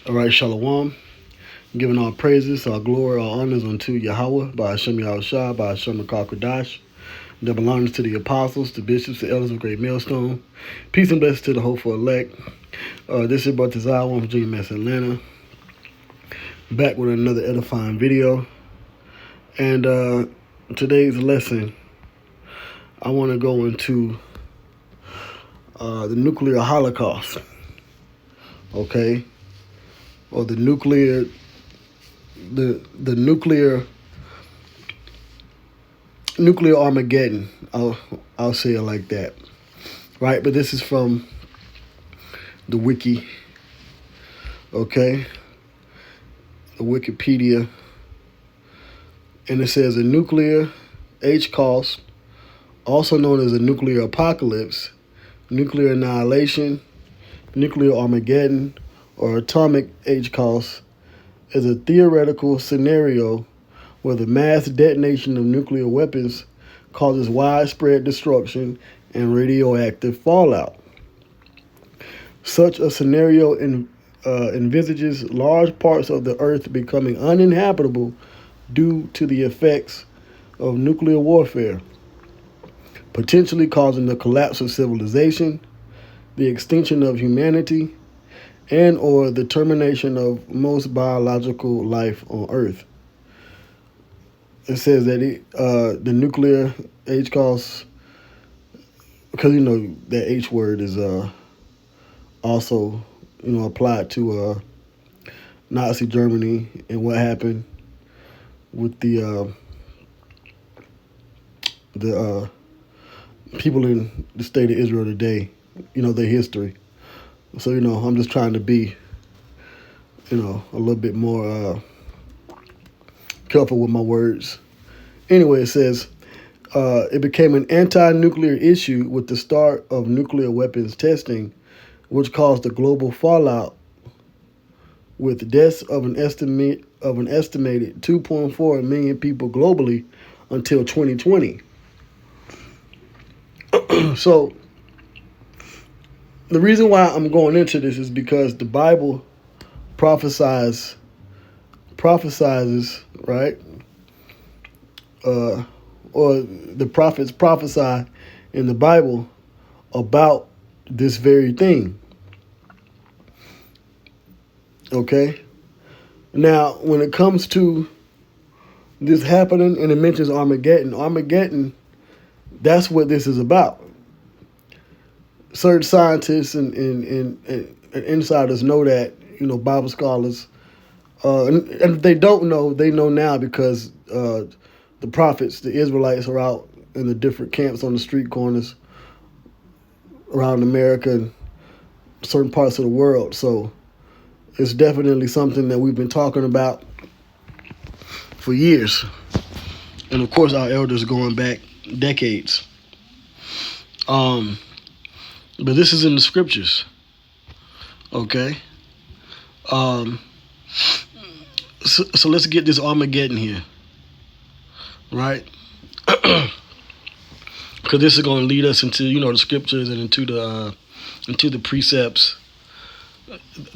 All right, Shalom. Giving all praises, all glory, all honors unto Yahweh, by Hashem Yahushua, by Hashem Kodash, that belongs to the apostles, the bishops, the elders of Great Millstone. Peace and blessings to the hopeful elect. This is Brother Zion from GMS Atlanta. Back with another edifying video. And today's lesson, I want to go into the nuclear holocaust. Okay? Or the nuclear Armageddon. I'll say it like that, right? But this is from the wiki, okay, the Wikipedia, and it says a nuclear Holocaust, also known as a nuclear apocalypse, nuclear annihilation, nuclear Armageddon, or atomic Holocaust, is a theoretical scenario where the mass detonation of nuclear weapons causes widespread destruction and radioactive fallout. Such a scenario envisages large parts of the earth becoming uninhabitable due to the effects of nuclear warfare, potentially causing the collapse of civilization, the extinction of humanity, and or the termination of most biological life on Earth. It says that the nuclear Holocaust, because that H word is also applied to Nazi Germany and what happened with the people in the state of Israel today, their history. So, I'm just trying to be, a little bit more careful with my words. Anyway, it says, it became an anti-nuclear issue with the start of nuclear weapons testing, which caused a global fallout with deaths of an estimated 2.4 million people globally until 2020. So, the reason why I'm going into this is because the Bible prophesies, right? Or the prophets prophesy in the Bible about this very thing. Okay? Now, when it comes to this happening, and it mentions Armageddon, that's what this is about. Certain scientists and insiders know that, Bible scholars, and if they don't know, they know now because the prophets, the Israelites, are out in the different camps on the street corners around America and certain parts of the world. So it's definitely something that we've been talking about for years. And of course, our elders going back decades. But this is in the scriptures, okay? So let's get this Armageddon here, right? Because this is going to lead us into, the scriptures and into the precepts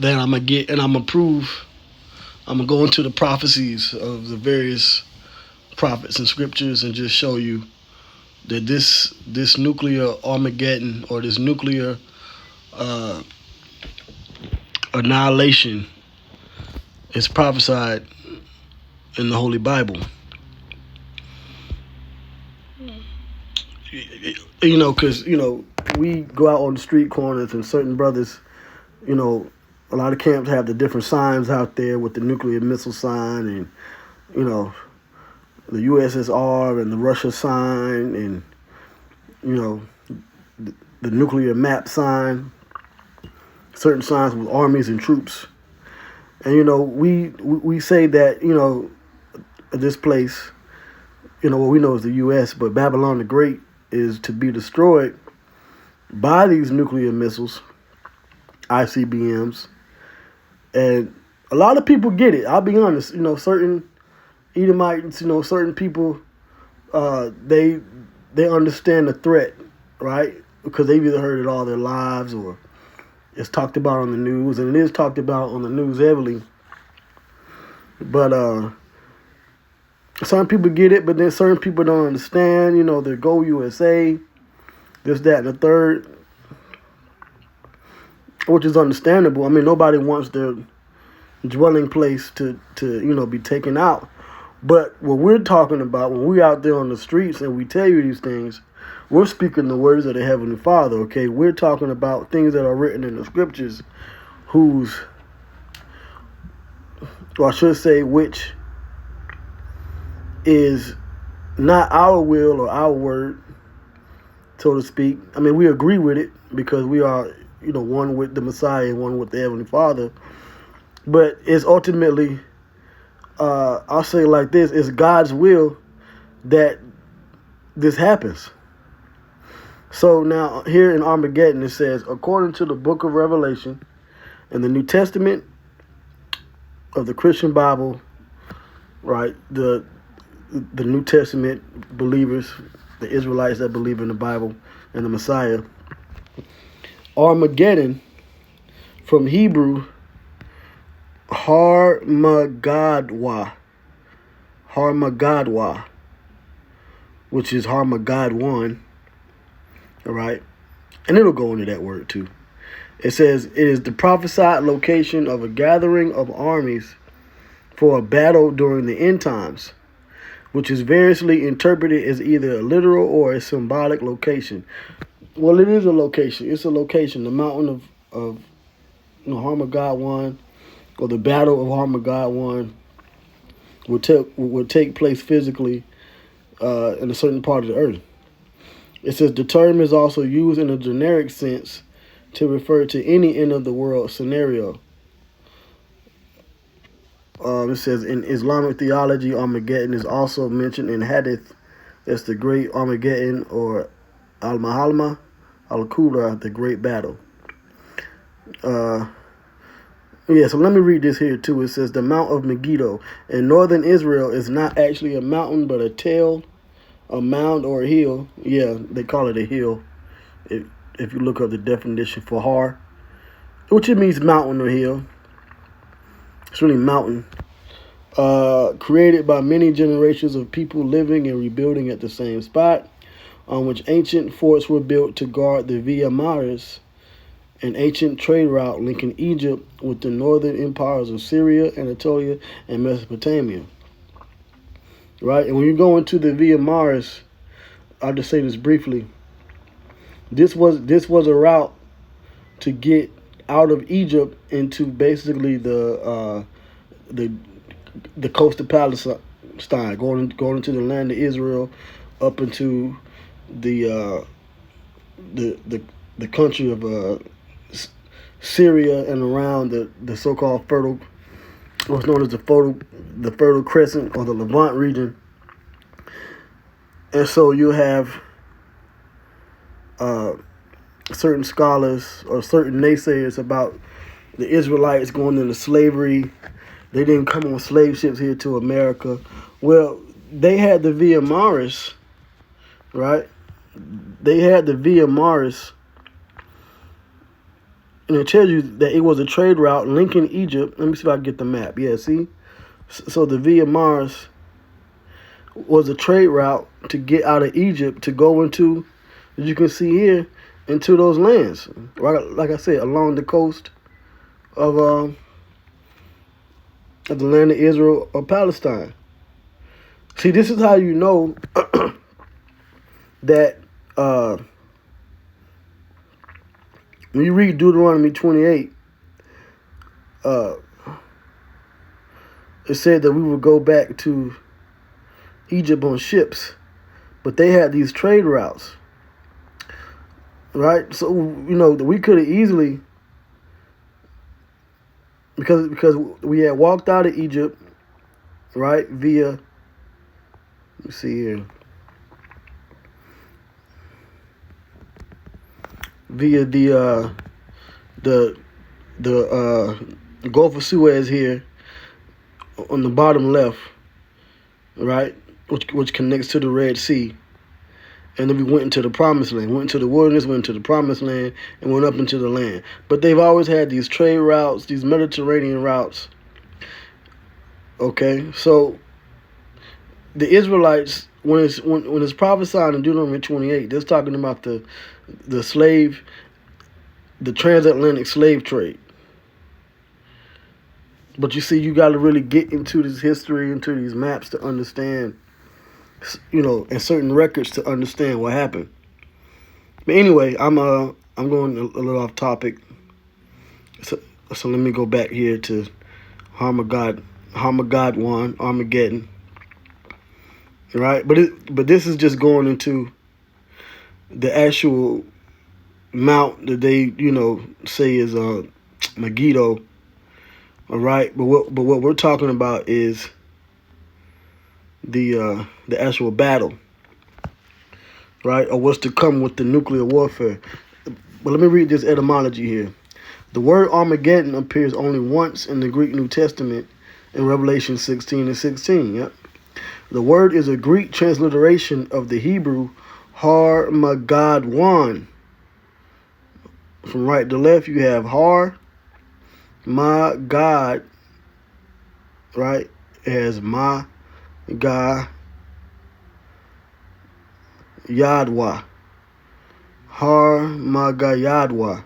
that I'm going to get, and I'm going to prove. I'm going to go into the prophecies of the various prophets and scriptures and just show you that this nuclear Armageddon, or this nuclear annihilation, is prophesied in the Holy Bible. Because we go out on the street corners and certain brothers, a lot of camps have the different signs out there with the nuclear missile sign and the USSR and the Russia sign and, the nuclear map sign, certain signs with armies and troops. And, we say that, this place, what we know is the U.S., but Babylon the Great is to be destroyed by these nuclear missiles, ICBMs. And a lot of people get it. I'll be honest, certain Edomites, certain people, they understand the threat, right? Because they've either heard it all their lives, or It's talked about on the news, and it is talked about on the news heavily. But some people get it, but then certain people don't understand. You know, the Go USA, this, that, and the third, which is understandable. I mean, nobody wants their dwelling place to be taken out. But what we're talking about, when we're out there on the streets and we tell you these things, we're speaking the words of the Heavenly Father, okay? We're talking about things that are written in the scriptures, or I should say, which is not our will or our word, so to speak. I mean, we agree with it because we are, one with the Messiah and one with the Heavenly Father. But it's ultimately, I'll say it like this, it's God's will that this happens. So now here in Armageddon it says, according to the book of Revelation in the New Testament of the Christian Bible, right, the New Testament believers, the Israelites that believe in the Bible and the Messiah, Armageddon, from Hebrew, Harmagadwa, which is Harmageddon, all right? And it'll go into that word too. It says, it is the prophesied location of a gathering of armies for a battle during the end times, which is variously interpreted as either a literal or a symbolic location. Well, it is a location. It's a location. The mountain of Armageddon, or the battle of Armageddon, will take place physically in a certain part of the earth. It says the term is also used in a generic sense to refer to any end of the world scenario. It says in Islamic theology, Armageddon is also mentioned in Hadith as the Great Armageddon, or Al-Mahalma Al-Kubra, the Great Battle. So let me read this here too. It says the Mount of Megiddo in northern Israel is not actually a mountain, but a tell, a mound, or a hill. Yeah, they call it a hill. If you look up the definition for Har, which it means mountain or hill. It's really mountain. Created by many generations of people living and rebuilding at the same spot, on which ancient forts were built to guard the Via Maris, an ancient trade route linking Egypt with the northern empires of Syria, Anatolia, and Mesopotamia. Right? And when you go into the Via Maris, I'll just say this briefly. This was a route to get out of Egypt into basically the coast of Palestine, going into the land of Israel, up into the country of Syria, and around the so-called what's known as the Fertile Crescent, or the Levant region. And so you have certain scholars or certain naysayers about the Israelites going into slavery. They didn't come on slave ships here to America. Well, they had the Via Maris, right? They had the Via Maris, and it tells you that it was a trade route linking Egypt. Let me see if I can get the map. Yeah, see? So the Via Maris was a trade route to get out of Egypt to go into, as you can see here, into those lands. Right, like I said, along the coast of the land of Israel or Palestine. See, this is how you know that when you read Deuteronomy 28, it said that we would go back to Egypt on ships, but they had these trade routes, right? So, we could have easily, because we had walked out of Egypt, right, via, let me see here, via the Gulf of Suez here on the bottom left, right, which connects to the Red Sea. And then we went into the promised land, went into the wilderness, went into the promised land, and went up into the land. But they've always had these trade routes, these Mediterranean routes. Okay, so the Israelites, when it's prophesied in Deuteronomy 28, they're talking about the transatlantic slave trade. But you see, you got to really get into this history, into these maps to understand, and certain records to understand what happened. But anyway, I'm going a little off topic. So let me go back here to Armageddon. Right? But this is just going into the actual mount that they, say is Megiddo. All right? But what we're talking about is the actual battle. Right? Or what's to come with the nuclear warfare. But let me read this etymology here. The word Armageddon appears only once in the Greek New Testament in Revelation 16:16. Yep. The word is a Greek transliteration of the Hebrew Har-Magad-wan. From right to left, you have Har, Ma, God, right? It has Ma, God, Yadwa. Har-Magayadwa.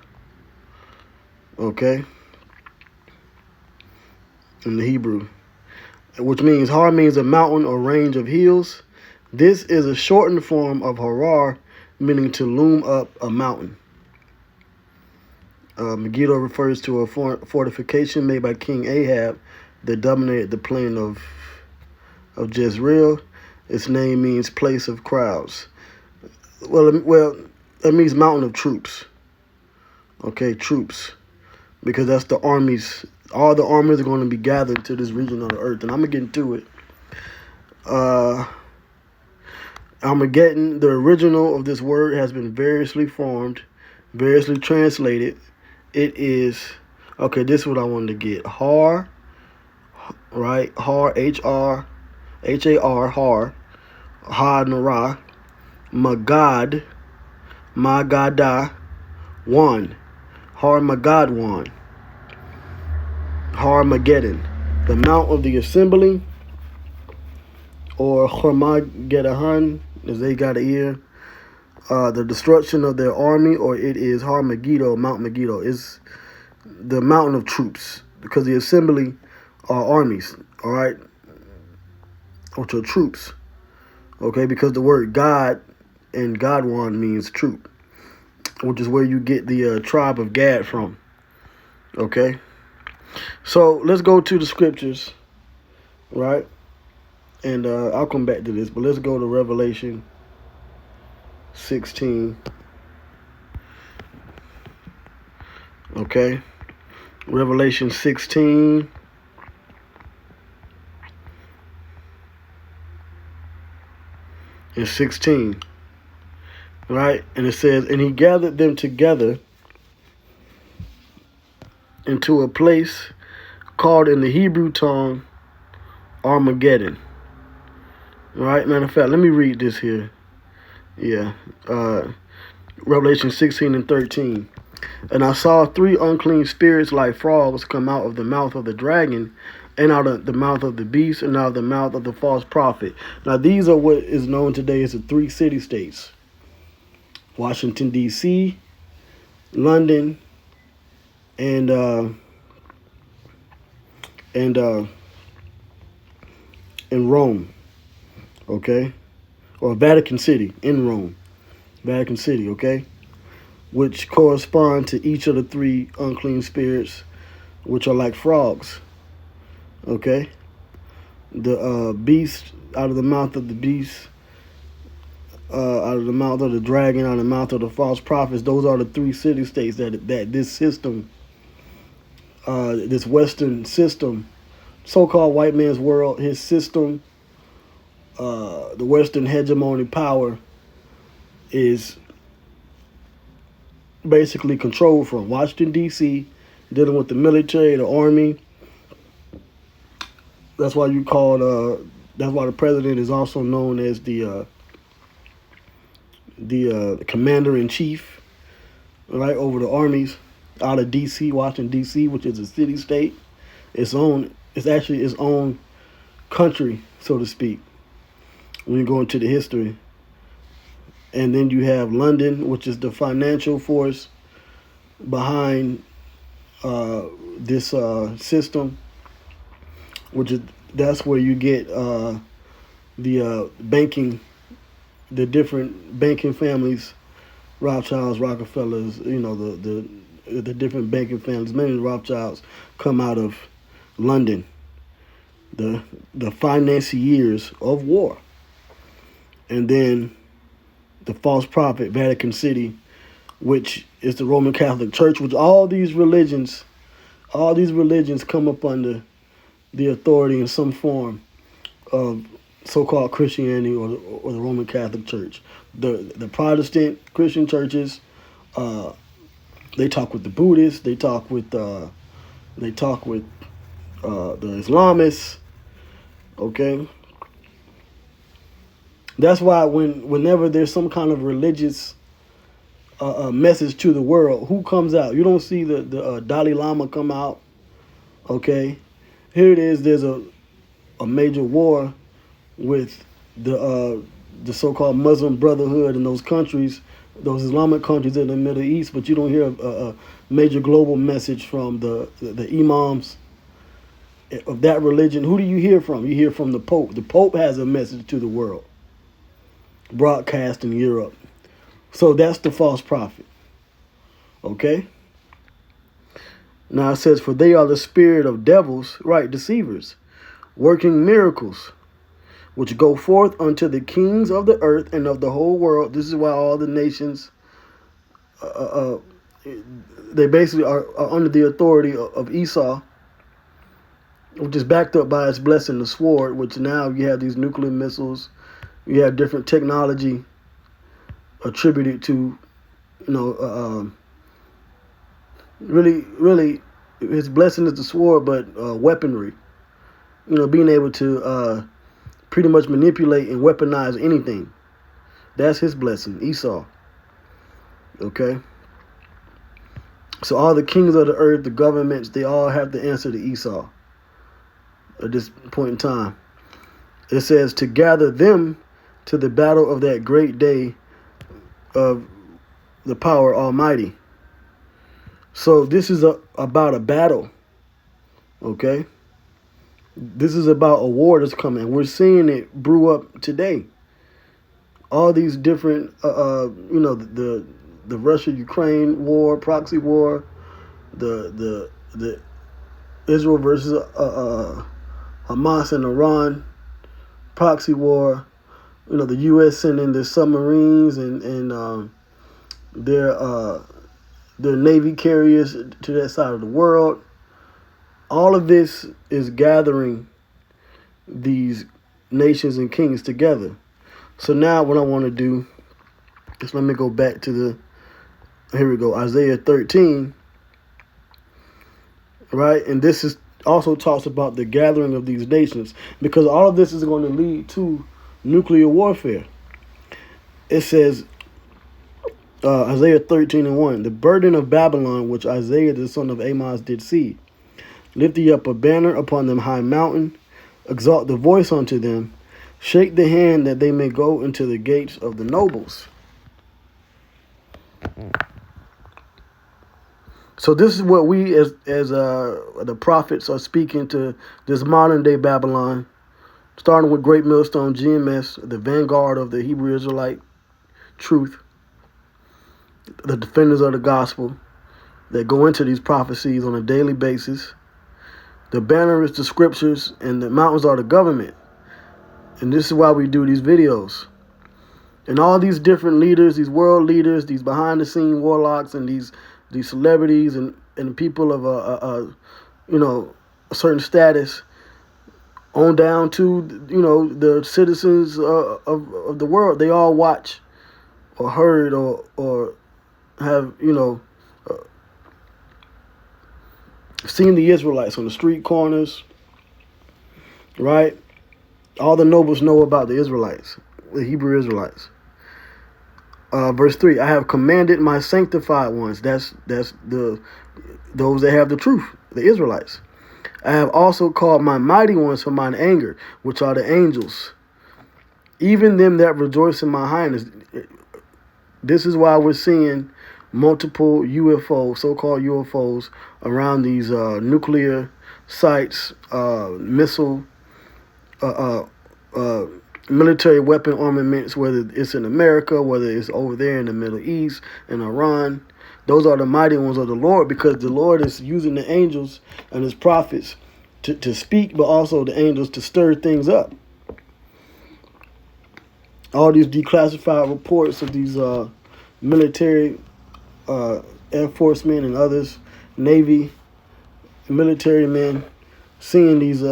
Okay? In the Hebrew. Which means Har means a mountain or range of hills. This is a shortened form of Harar, meaning to loom up a mountain. Megiddo refers to a fortification made by King Ahab that dominated the plain of Jezreel. Its name means place of crowds. Well, it means mountain of troops. Okay, troops. Because that's the armies. All the armies are going to be gathered to this region of the earth. And I'm going to get into it. Armageddon, the original of this word, has been variously formed, variously translated. It is, okay, this is what I wanted to get. Har, right? Har, H-R, H-A-R, Har, Ha-Nara, Magad, Magada, one. Har-Magad-wan. Armageddon, the mount of the assembly, or Armageddon, as they got an ear, the destruction of their army, or it is Megiddo, Mount Megiddo, is the mountain of troops, because the assembly are armies, all right, which are troops, okay, because the word God and Godwan means troop, which is where you get the tribe of Gad from, okay. So let's go to the scriptures, right? And I'll come back to this, but let's go to Revelation 16. Okay? Revelation 16. And 16. Right? And it says, and he gathered them together into a place called in the Hebrew tongue Armageddon. Right? Matter of fact, let me read this here. Yeah. Revelation 16 and 13. And I saw 3 unclean spirits like frogs come out of the mouth of the dragon, and out of the mouth of the beast, and out of the mouth of the false prophet. Now these are what is known today as the 3 city-states. Washington, D.C., London, and Rome, okay, or Vatican City in Rome, Vatican City, okay, which correspond to each of the 3 unclean spirits, which are like frogs, okay. The beast, out of the mouth of the beast, out of the mouth of the dragon, out of the mouth of the false prophets. Those are the 3 city-states that this system, this Western system, so-called white man's world, his system, the Western hegemony power is basically controlled from. Washington, D.C., dealing with the military, the army. That's why that's why the president is also known as the the commander in chief, right, over the armies out of D.C., Washington D.C., which is a city state. It's actually its own country, so to speak, when you go into the history. And then you have London, which is the financial force behind this system, which is that's where you get the banking, the different banking families, Rothschilds, Rockefellers, the different banking families. Many of the Rothschilds come out of London, the financiers of war. And then the false prophet, Vatican City, which is the Roman Catholic Church, which all these religions come up under the authority in some form of so-called Christianity or the Roman Catholic Church. The Protestant Christian churches, they talk with the Buddhists, they talk with the Islamists. Okay, that's why whenever there's some kind of religious message to the world, who comes out? You don't see the Dalai Lama come out. Okay, here it is. There's a major war with the so-called Muslim Brotherhood in those countries, those Islamic countries in the Middle East, but you don't hear a major global message from the imams of that religion. Who do you hear from? You hear from the Pope. The Pope has a message to the world, broadcast in Europe. So that's the false prophet. Okay? Now it says, for they are the spirit of devils, right, deceivers, working miracles, which go forth unto the kings of the earth and of the whole world. This is why all the nations, they basically are under the authority of Esau, which is backed up by its blessing, the sword, which now you have these nuclear missiles, you have different technology attributed to, really, his blessing is the sword, but weaponry. Being able to pretty much manipulate and weaponize anything. That's his blessing, Esau. Okay? So all the kings of the earth, the governments, they all have to answer to Esau at this point in time. It says, to gather them to the battle of that great day of the power Almighty. So this is about a battle. Okay? This is about a war that's coming. We're seeing it brew up today. All these different, the Russia-Ukraine war, proxy war, the Israel versus Hamas and Iran proxy war. The U.S. sending their submarines and their Navy carriers to that side of the world. All of this is gathering these nations and kings together. So now what I want to do is let me go back to here we go, Isaiah 13. Right? And this is also talks about the gathering of these nations, because all of this is going to lead to nuclear warfare. It says, Isaiah 13:1, the burden of Babylon, which Isaiah the son of Amos did see. Lift ye up a banner upon them high mountain, exalt the voice unto them, shake the hand that they may go into the gates of the nobles. So this is what we as the prophets are speaking to this modern day Babylon, starting with Great Millstone GMS, the vanguard of the Hebrew Israelite truth, the defenders of the gospel that go into these prophecies on a daily basis. The banner is the scriptures, and the mountains are the government. And this is why we do these videos. And all these different leaders, these world leaders, these behind-the-scene warlocks, and these celebrities and people of a certain status, on down to the citizens of the world, they all watch or heard or have seen the Israelites on the street corners, right? All the nobles know about the Israelites, the Hebrew Israelites. Verse 3, I have commanded my sanctified ones. That's those that have the truth, the Israelites. I have also called my mighty ones from mine anger, which are the angels, even them that rejoice in my highness. This is why we're seeing multiple UFOs, so-called UFOs, around these nuclear sites, missile, military weapon armaments, whether it's in America, whether it's over there in the Middle East, in Iran. Those are the mighty ones of the Lord, because the Lord is using the angels and his prophets to speak, but also the angels to stir things up. All these declassified reports of these military, Air Force men and others, Navy, military men, seeing these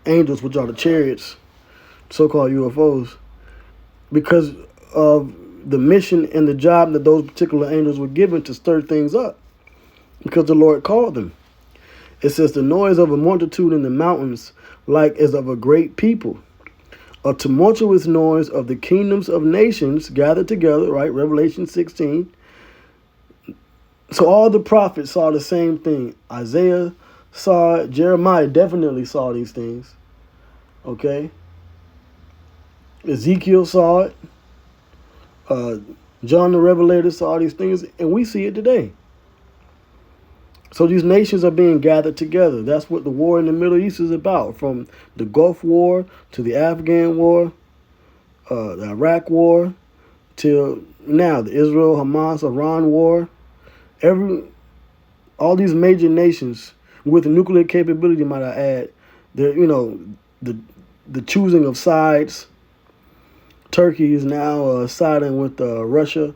angels, which are the chariots, so-called UFOs, because of the mission and the job that those particular angels were given to stir things up, because the Lord called them. It says, the noise of a multitude in the mountains, like as of a great people, a tumultuous noise of the kingdoms of nations gathered together, right? Revelation 16. So all the prophets saw the same thing. Isaiah saw it. Jeremiah definitely saw these things. Okay? Ezekiel saw it. John the Revelator saw these things, and we see it today. So these nations are being gathered together. That's what the war in the Middle East is about, from the Gulf War to the Afghan War, the Iraq War, till now the Israel-Hamas-Iran War. All these major nations with nuclear capability, might I add, the choosing of sides. Turkey is now siding with Russia,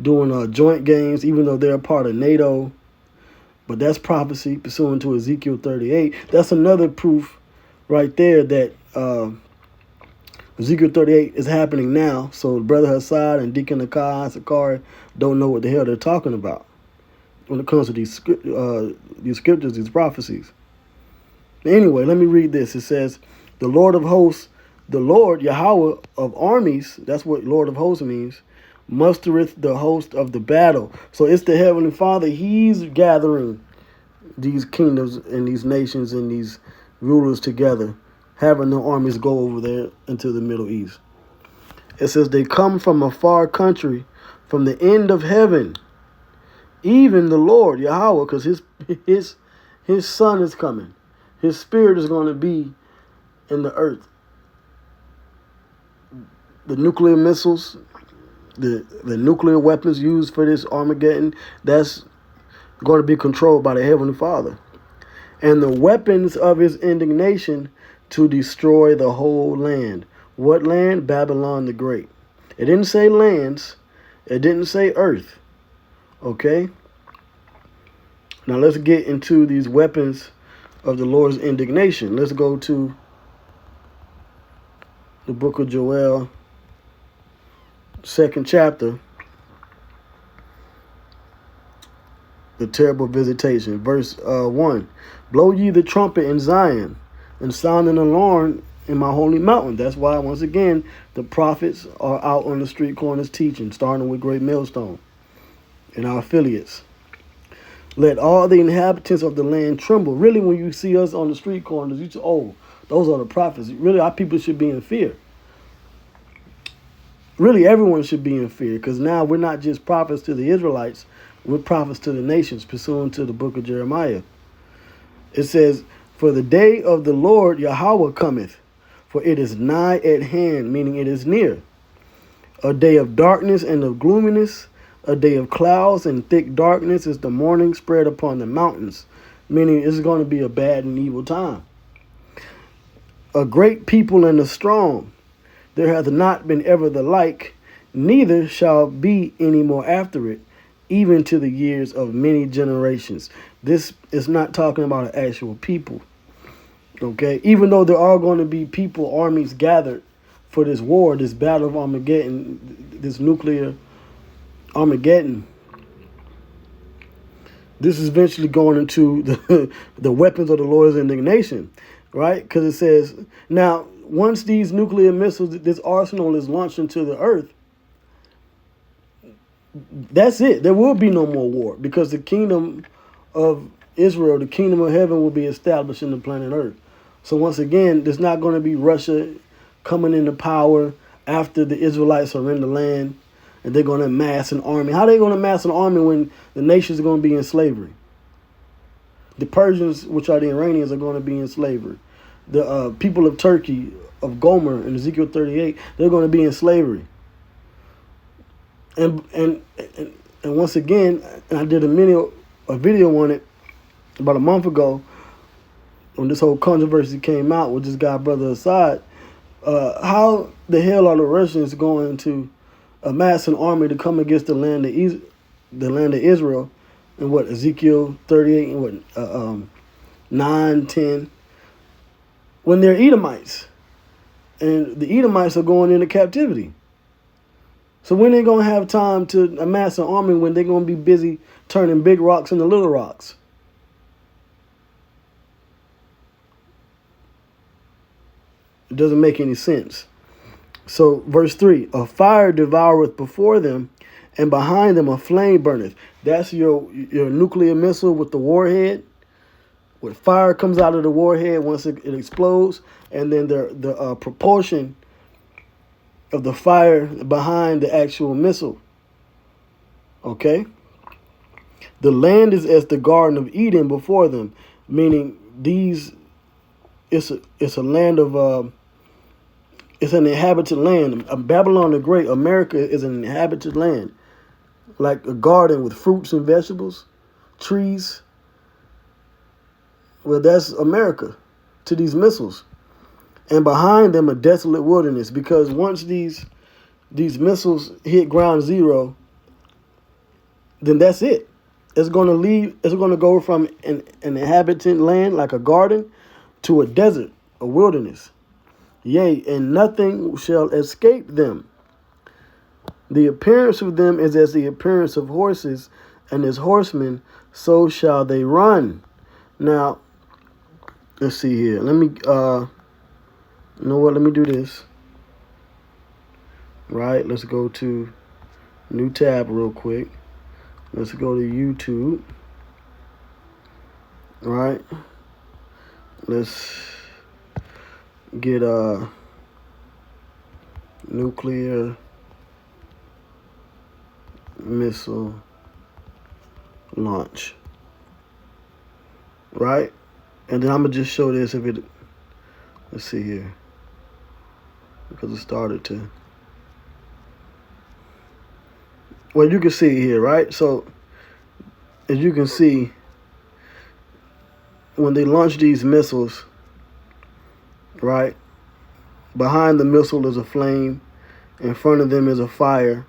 doing joint games, even though they're a part of NATO. But that's prophecy pursuant to Ezekiel 38. That's another proof right there that Ezekiel 38 is happening now. So Brother Hassad and Deacon Akai and Sakari don't know what the hell they're talking about when it comes to these scriptures, these prophecies. Anyway, let me read this. It says, the Lord of hosts, the Lord Yahweh of armies, that's what Lord of hosts means, mustereth the host of the battle. So it's the Heavenly Father. He's gathering these kingdoms and these nations and these rulers together, having the armies go over there into the Middle East. It says they come from a far country, from the end of heaven, even the Lord Yahweh, because his son is coming. His spirit is going to be in the earth. The nuclear missiles, the nuclear weapons used for this Armageddon, that's going to be controlled by the Heavenly Father. And the weapons of his indignation to destroy the whole land. What land? Babylon the Great. It didn't say lands. It didn't say earth. Okay? Now let's get into these weapons of the Lord's indignation. Let's go to the book of Joel, 2nd chapter, the terrible visitation. Verse 1, blow ye the trumpet in Zion, and sound an alarm in my holy mountain. That's why, once again, the prophets are out on the street corners teaching, starting with Great Millstone and our affiliates. Let all the inhabitants of the land tremble. Really, when you see us on the street corners, you say, oh, those are the prophets. Really, our people should be in fear. Really, everyone should be in fear, because now we're not just prophets to the Israelites, we're prophets to the nations, pursuant to the book of Jeremiah. It says, for the day of the Lord Yahweh cometh, for it is nigh at hand, meaning it is near. A day of darkness and of gloominess, a day of clouds and thick darkness is the morning spread upon the mountains, meaning it's going to be a bad and evil time. A great people and a strong, there hath not been ever the like, neither shall be any more after it, even to the years of many generations. This is not talking about an actual people. Okay? Even though there are going to be people, armies gathered for this war, this battle of Armageddon, this nuclear Armageddon, this is eventually going into the weapons of the Lord's indignation, right? Because it says, now, once these nuclear missiles, this arsenal is launched into the earth, That's it. There will be no more war because the kingdom of Israel, the kingdom of heaven, will be established in the planet Earth. So once again, there's not going to be Russia coming into power after the Israelites are in the land and they're going to amass an army. How are they going to amass an army when the nations are going to be in slavery? The Persians, which are the Iranians, are going to be in slavery. The people of Turkey, of Gomer in Ezekiel 38, they're going to be in slavery. And once again, I did a video on it about a month ago when this whole controversy came out with this guy, Brother Assad. How the hell are the Russians going to amass an army to come against the land of Israel? And what, Ezekiel 38 and what, 9, 10, when they're Edomites. And the Edomites are going into captivity. So when they going to have time to amass an army when they're going to be busy turning big rocks into little rocks? It doesn't make any sense. So verse 3, a fire devoureth before them, and behind them a flame burneth. That's your nuclear missile with the warhead. Where fire comes out of the warhead once it explodes, and then the propulsion of the fire behind the actual missile. Okay? The land is as the Garden of Eden before them, meaning it's a land of it's an inhabited land. Babylon the Great, America is an inhabited land, like a garden with fruits and vegetables, trees. Well, that's America to these missiles. And behind them a desolate wilderness, because once these missiles hit ground zero, then that's it. It's going to go from an inhabited land like a garden to a desert, a wilderness. Yea, and nothing shall escape them. The appearance of them is as the appearance of horses, and as horsemen, so shall they run. Now, let's see here. Let me, you know what? Let me do this. Right, let's go to new tab real quick. Let's go to YouTube. Right. Let's get a nuclear missile launch. Right? And then I'm going to just show this if it, let's see here. Because it started to, well, you can see here, right? So, as you can see, when they launch these missiles, right, behind the missile is a flame, in front of them is a fire,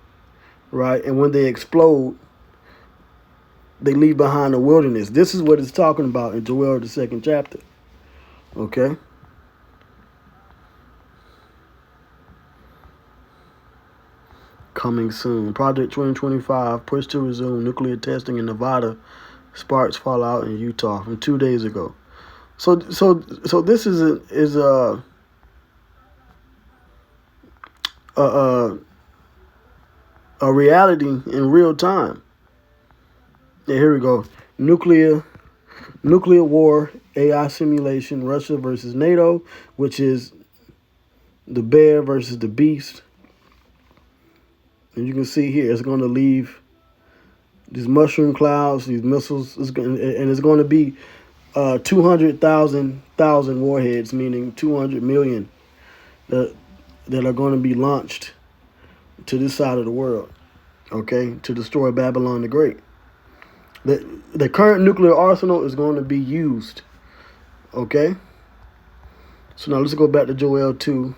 right? And when they explode, they leave behind a wilderness. This is what it's talking about in Joel, the 2nd chapter. Okay? Coming soon. Project 2025, push to resume nuclear testing in Nevada. Sparks fall out in Utah from 2 days ago. So this is a reality in real time. Yeah, here we go. Nuclear war, AI simulation, Russia versus NATO, which is the bear versus the beast. And you can see here, it's going to leave these mushroom clouds, these missiles, and it's going to be 200,000 warheads, meaning 200 million that are going to be launched to this side of the world, okay, to destroy Babylon the Great. The current nuclear arsenal is going to be used, okay? So now let's go back to Joel 2,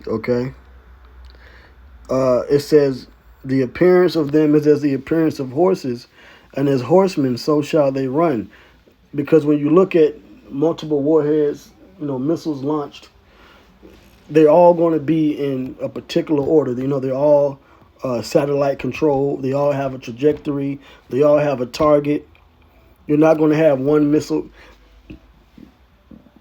okay? It says, the appearance of them is as the appearance of horses, and as horsemen, so shall they run. Because when you look at multiple warheads, missiles launched, they're all going to be in a particular order. They're all satellite controlled. They all have a trajectory. They all have a target. You're not going to have one missile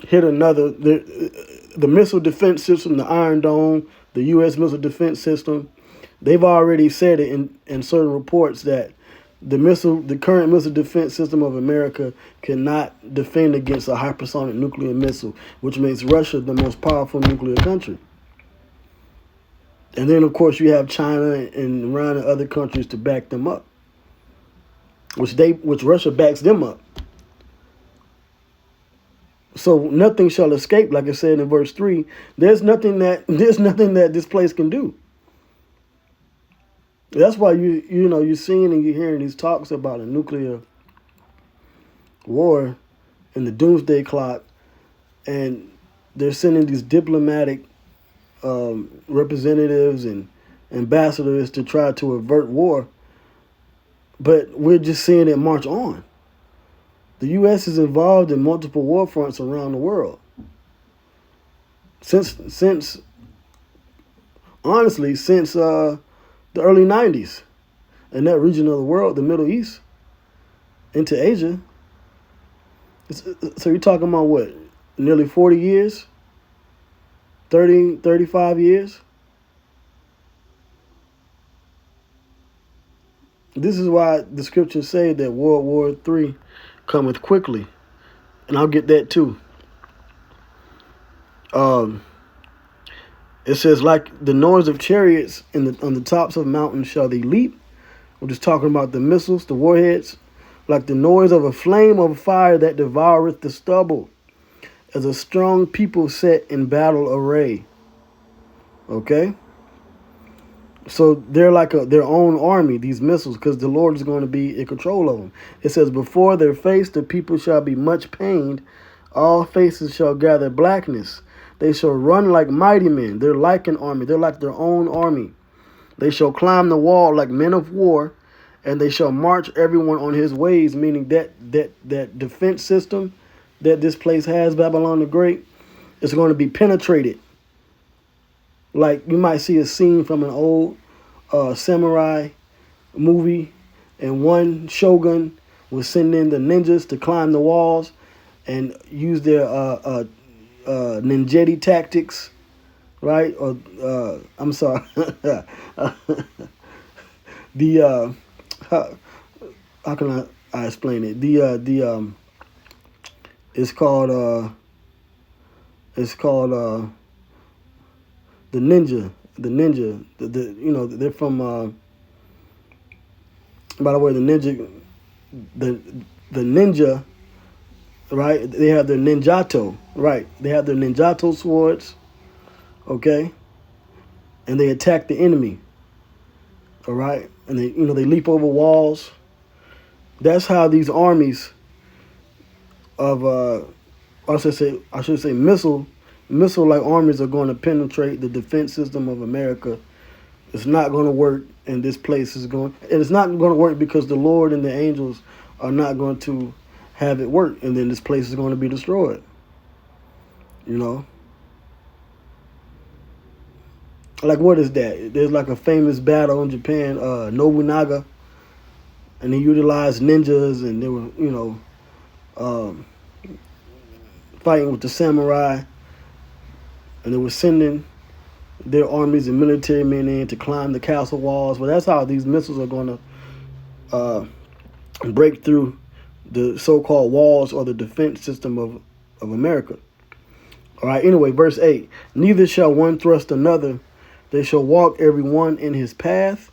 hit another. The missile defense system, the Iron Dome, the U.S. missile defense system, They've already said it in certain reports that the current missile defense system of America cannot defend against a hypersonic nuclear missile, which makes Russia the most powerful nuclear country. And then, of course, you have China and Iran and other countries to back them up, which Russia backs them up. So nothing shall escape, like I said in verse 3. There's nothing that this place can do. That's why you're seeing and you're hearing these talks about a nuclear war and the doomsday clock, and they're sending these diplomatic representatives and ambassadors to try to avert war. But we're just seeing it march on. The U.S. is involved in multiple war fronts around the world. Since the early 90s, in that region of the world, the Middle East, into Asia. So you're talking about what, nearly 40 years? 35 years? This is why the scriptures say that World War III cometh quickly. And I'll get that too. It says, like the noise of chariots on the tops of mountains shall they leap. We're just talking about the missiles, the warheads. Like the noise of a flame of fire that devoureth the stubble, as a strong people set in battle array. Okay? So they're like their own army, these missiles, because the Lord is going to be in control of them. It says, before their face the people shall be much pained. All faces shall gather blackness. They shall run like mighty men. They're like an army. They're like their own army. They shall climb the wall like men of war, and they shall march everyone on his ways, meaning that defense system that this place has, Babylon the Great, is going to be penetrated. Like you might see a scene from an old samurai movie, and one shogun was sending the ninjas to climb the walls and use their ninjetti tactics, right? Or I'm sorry, the how can I explain it? It's called the ninja. They're from. By the way, the ninja, right? They have their ninjato, right? They have their ninjato swords, okay, and they attack the enemy. All right, and they leap over walls. That's how these armies of I should say missile-like armies are going to penetrate the defense system of America. It's not going to work, and this place is going. And it's not going to work because the Lord and the angels are not going to have it work, and then this place is going to be destroyed. Like what is that? There's like a famous battle in Japan, Nobunaga, and they utilized ninjas, and they were, fighting with the samurai, and they were sending their armies and military men in to climb the castle walls. Well, that's how these missiles are going to break through the so-called walls or the defense system of America. All right, anyway, verse 8. Neither shall one thrust another. They shall walk every one in his path.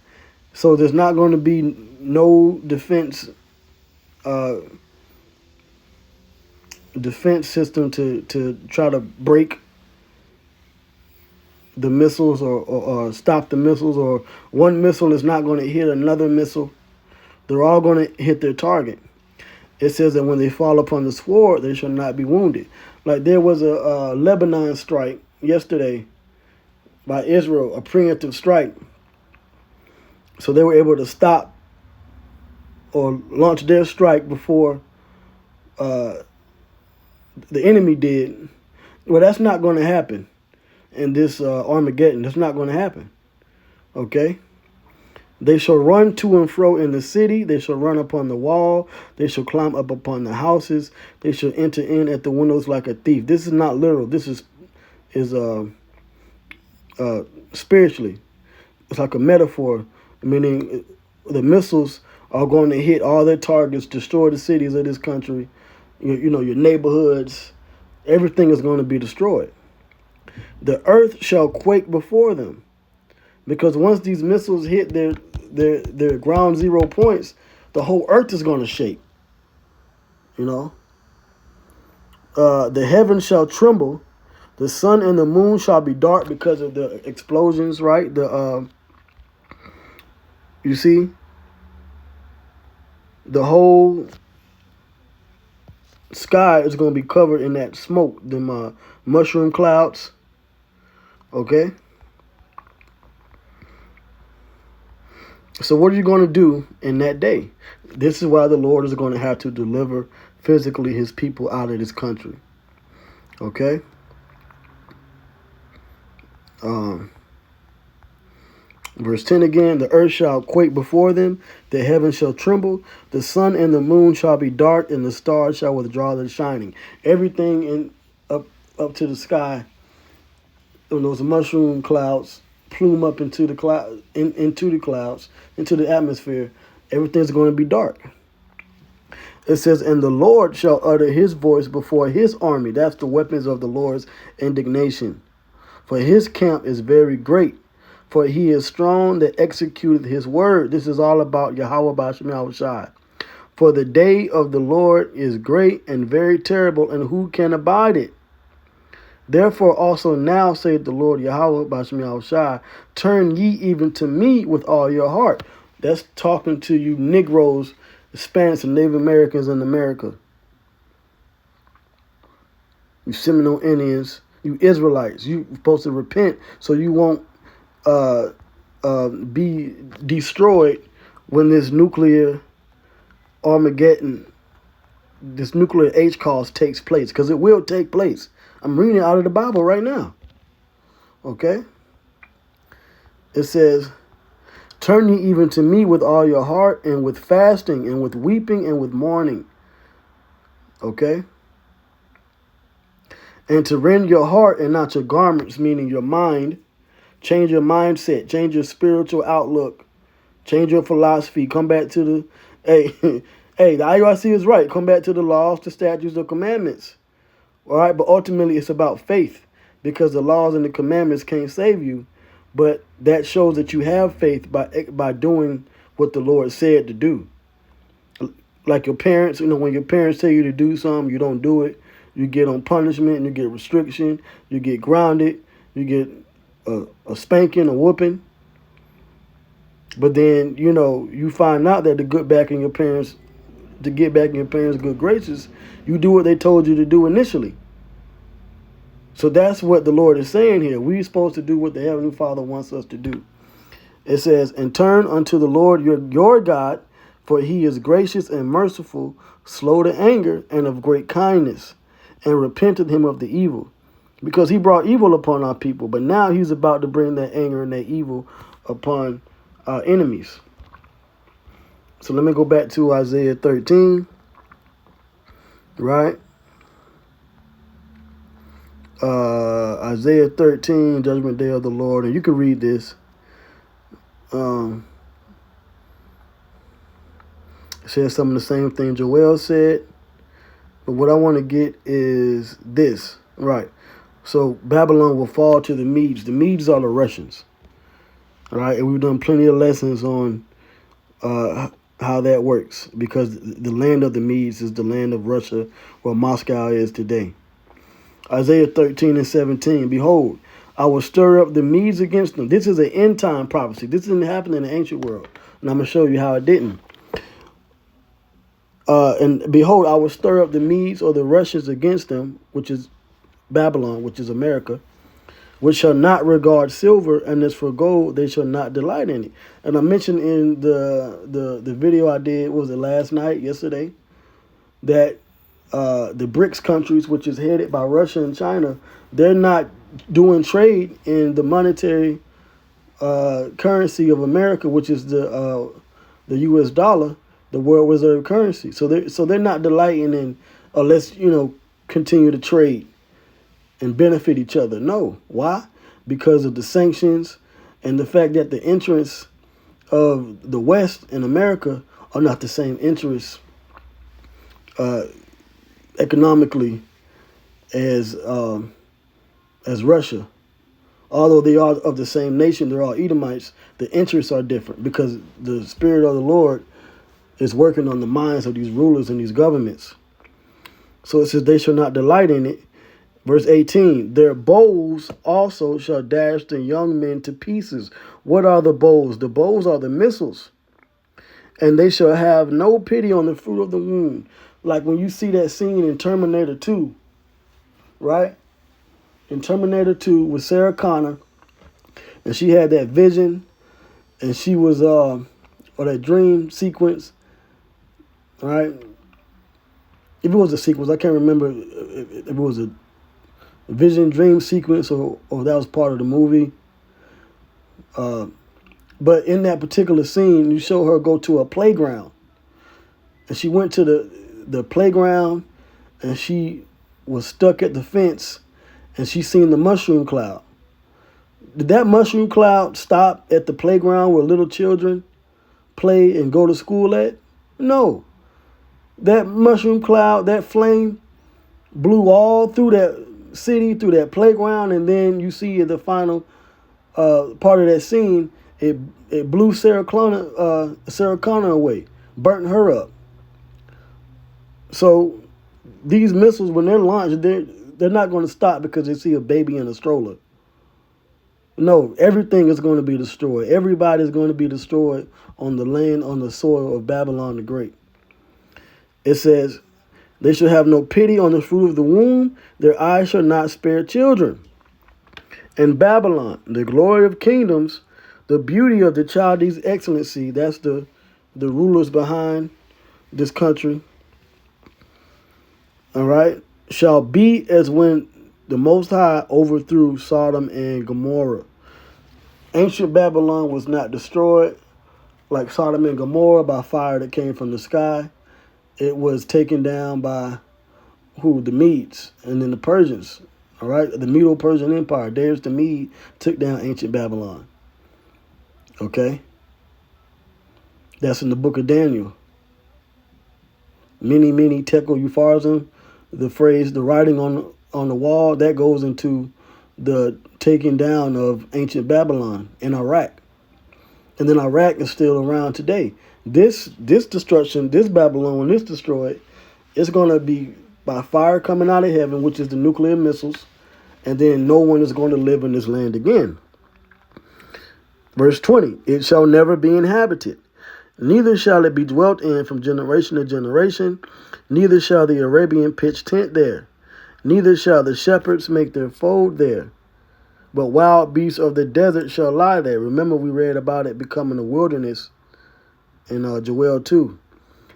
So there's not going to be no defense system to try to break the missiles or stop the missiles, or one missile is not going to hit another missile. They're all going to hit their target. It says that when they fall upon the sword, they shall not be wounded. Like there was a Lebanon strike yesterday by Israel, a preemptive strike. So they were able to stop or launch their strike before the enemy did. Well, that's not going to happen in this Armageddon. That's not going to happen. Okay? They shall run to and fro in the city. They shall run upon the wall. They shall climb up upon the houses. They shall enter in at the windows like a thief. This is not literal. This is spiritually. It's like a metaphor, meaning the missiles are going to hit all their targets, destroy the cities of this country, your neighborhoods. Everything is going to be destroyed. The earth shall quake before them, because once these missiles hit their ground zero points, the whole earth is going to shake. The heavens shall tremble, the sun and the moon shall be dark because of the explosions. Right? You see, the whole sky is going to be covered in that smoke, them mushroom clouds. Okay. So what are you going to do in that day? This is why the Lord is going to have to deliver physically his people out of this country. Okay? Verse 10 again, the earth shall quake before them, the heavens shall tremble, the sun and the moon shall be dark, and the stars shall withdraw their shining. Everything up to the sky, when those mushroom clouds plume up into the cloud, into the clouds, into the atmosphere, everything's going to be dark. It says, and the Lord shall utter his voice before his army. That's the weapons of the Lord's indignation. For his camp is very great. For he is strong that executeth his word. This is all about Yahweh B'Shem Yahushai. For the day of the Lord is great and very terrible, and who can abide it? Therefore also now saith the Lord Yahweh B'Shem Yahushai, turn ye even to me with all your heart. That's talking to you Negroes, Hispanics, and Native Americans in America. You Seminole Indians, you Israelites, you supposed to repent so you won't be destroyed when this nuclear Armageddon, this nuclear H-cause takes place, because it will take place. I'm reading it out of the Bible right now. Okay? It says, turn ye even to me with all your heart, and with fasting, and with weeping, and with mourning. Okay? And to rend your heart and not your garments, meaning your mind. Change your mindset. Change your spiritual outlook. Change your philosophy. Come back to the... Hey, the IUIC is right. Come back to the laws, the statutes, the commandments. All right? But ultimately, it's about faith. Because the laws and the commandments can't save you. But that shows that you have faith by doing what the Lord said to do. Like your parents, when your parents tell you to do something, you don't do it. You get on punishment, and you get restriction. You get grounded. You get a spanking, a whooping. But then, you find out that to get back in your parents' good graces, you do what they told you to do initially. So that's what the Lord is saying here. We're supposed to do what the Heavenly Father wants us to do. It says, and turn unto the Lord your God, for he is gracious and merciful, slow to anger, and of great kindness, and repenteth him of the evil. Because he brought evil upon our people, but now he's about to bring that anger and that evil upon our enemies. So let me go back to Isaiah 13, right? Isaiah 13, Judgment Day of the Lord, and you can read this. It says some of the same thing Joel said, but what I want to get is this, right? So Babylon will fall to the Medes. The Medes are the Russians. All right, and we've done plenty of lessons on how that works, because the land of the Medes is the land of Russia, where Moscow is today. Isaiah 13 and 17, behold, I will stir up the Medes against them. This is an end time prophecy. This didn't happen in the ancient world, and I'm going to show you how it didn't. And behold, I will stir up the Medes or the Russians against them, which is Babylon, which is America, which shall not regard silver, and as for gold, they shall not delight in it. And I mentioned in the video I did, was it yesterday, that the BRICS countries, which is headed by Russia and China, they're not doing trade in the monetary currency of America, which is the U.S. dollar, the world reserve currency. So they're not delighting in, let's continue to trade and benefit each other. No. Why? Because of the sanctions And the fact that the interests of the West in America are not the same interests economically as Russia. Although they are of the same nation, they're all Edomites, the interests are different because the Spirit of the Lord is working on the minds of these rulers and these governments. So it says they shall not delight in it. Verse 18, their bows also shall dash the young men to pieces. What are the bows? The bows are the missiles. And they shall have no pity on the fruit of the womb. Like when you see that scene in Terminator 2, right? In Terminator 2 with Sarah Connor, and she had that vision, and she was, or that dream sequence, right? If it was a sequence, I can't remember if it was a vision dream sequence or that was part of the movie. But in that particular scene, you show her go to a playground. And she went to the playground and she was stuck at the fence and she seen the mushroom cloud. Did that mushroom cloud stop at the playground where little children play and go to school at? No. That mushroom cloud, that flame, blew all through that city, through that playground, and then you see in the final part of that scene, it blew Sarah Connor away, burnt her up. So these missiles, when they're launched, they're not going to stop because they see a baby in a stroller. No, everything is going to be destroyed. Everybody is going to be destroyed on the land, on the soil of Babylon the Great. It says, they shall have no pity on the fruit of the womb. Their eyes shall not spare children. And Babylon, the glory of kingdoms, the beauty of the Chaldees' excellency, that's the rulers behind this country, all right, shall be as when the Most High overthrew Sodom and Gomorrah. Ancient Babylon was not destroyed like Sodom and Gomorrah by fire that came from the sky. It was taken down by who? The Medes and then the Persians. All right, the Medo-Persian Empire. Darius the Mede took down ancient Babylon. Okay, that's in the book of Daniel. Many tekel upharsin, the phrase, the writing on the wall, that goes into the taking down of ancient Babylon in Iraq. And then Iraq is still around today. This destruction, this Babylon, when it's destroyed, it's going to be by fire coming out of heaven, which is the nuclear missiles, and then no one is going to live in this land again. Verse 20, it shall never be inhabited, neither shall it be dwelt in from generation to generation, neither shall the Arabian pitch tent there, neither shall the shepherds make their fold there, but wild beasts of the desert shall lie there. Remember, we read about it becoming a wilderness in Joel 2.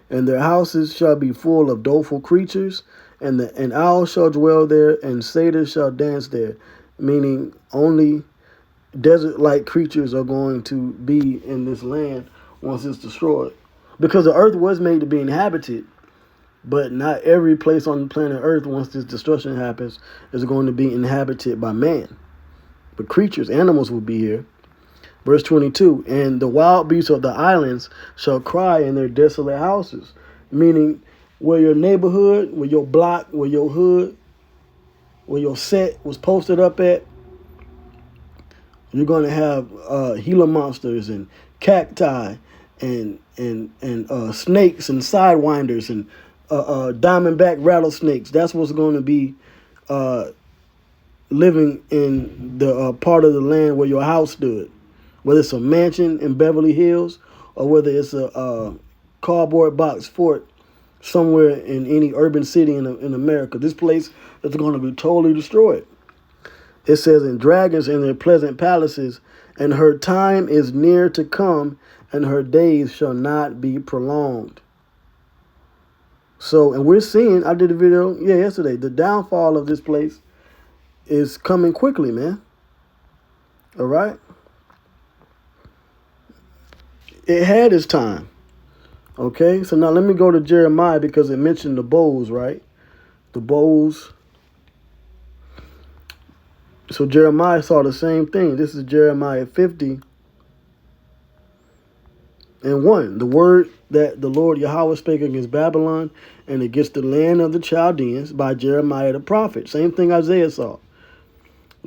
And their houses shall be full of doleful creatures, and owls shall dwell there, and satyrs shall dance there. Meaning only desert-like creatures are going to be in this land once it's destroyed. Because the earth was made to be inhabited, but not every place on the planet Earth, once this destruction happens, is going to be inhabited by man. But creatures, animals will be here. Verse 22, and the wild beasts of the islands shall cry in their desolate houses. Meaning, where your neighborhood, where your block, where your hood, where your set was posted up at, you're going to have Gila monsters and cacti and snakes and sidewinders and diamondback rattlesnakes. That's what's going to be living in the part of the land where your house stood. Whether it's a mansion in Beverly Hills or whether it's a cardboard box fort somewhere in any urban city in America, this place is going to be totally destroyed. It says, and dragons in their pleasant palaces, and her time is near to come, and her days shall not be prolonged. So, and we're seeing, I did a video, yesterday, the downfall of this place is coming quickly, man. All right? It had its time. Okay, so now let me go to Jeremiah because it mentioned the bowls, right? The bowls. So Jeremiah saw the same thing. This is Jeremiah 50 and 1. The word that the Lord Yahweh spake against Babylon and against the land of the Chaldeans by Jeremiah the prophet. Same thing Isaiah saw.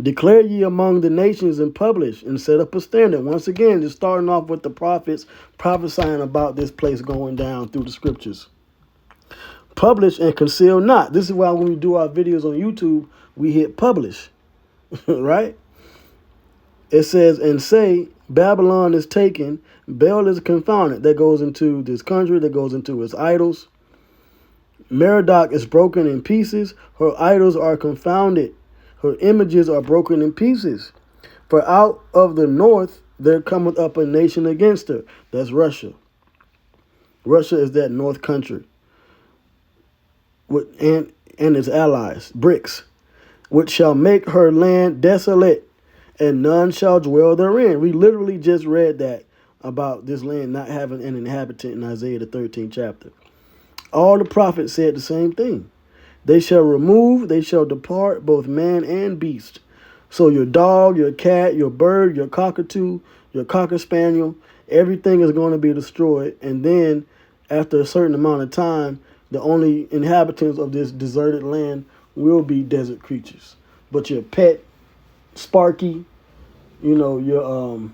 Declare ye among the nations and publish and set up a standard. Once again, just starting off with the prophets prophesying about this place going down through the scriptures. Publish and conceal not. This is why when we do our videos on YouTube, we hit publish, right? It says, and say, Babylon is taken, Baal is confounded. That goes into this country, that goes into its idols. Merodach is broken in pieces. Her idols are confounded. Her images are broken in pieces. For out of the north there cometh up a nation against her. That's Russia. Russia is that north country. And its allies, BRICS, which shall make her land desolate, and none shall dwell therein. We literally just read that about this land not having an inhabitant in Isaiah the 13th chapter. All the prophets said the same thing. They shall remove, they shall depart, both man and beast. So your dog, your cat, your bird, your cockatoo, your cocker spaniel, everything is going to be destroyed. And then after a certain amount of time, the only inhabitants of this deserted land will be desert creatures. But your pet, Sparky, your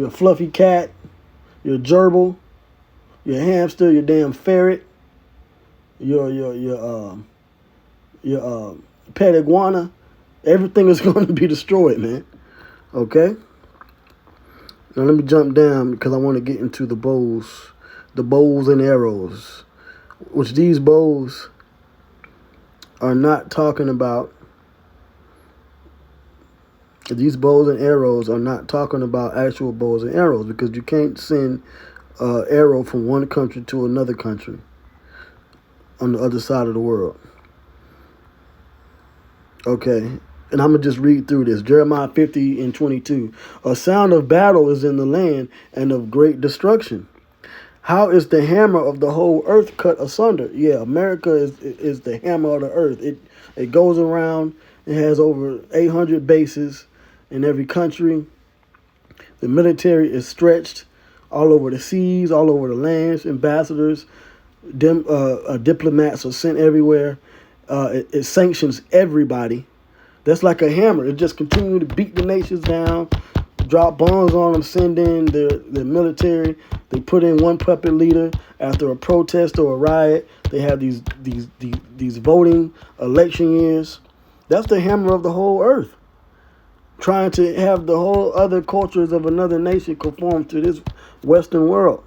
fluffy cat, your gerbil, your hamster, your damn ferret, your pet iguana, everything is going to be destroyed, man. Okay? Now let me jump down because I want to get into the bows and arrows, which these bows are not talking about. These bows and arrows are not talking about actual bows and arrows, because you can't send arrow from one country to another country on the other side of the world. Okay, and I'm going to just read through this. Jeremiah 50 and 22. A sound of battle is in the land and of great destruction. How is the hammer of the whole earth cut asunder? Yeah, America is the hammer of the earth. It goes around. It has over 800 bases in every country. The military is stretched all over the seas, all over the lands. Ambassadors, diplomats are sent everywhere. It sanctions everybody. That's like a hammer. It just continues to beat the nations down, drop bombs on them, send in the military. They put in one puppet leader after a protest or a riot. They have these voting election years. That's the hammer of the whole earth, trying to have the whole other cultures of another nation conform to this Western world.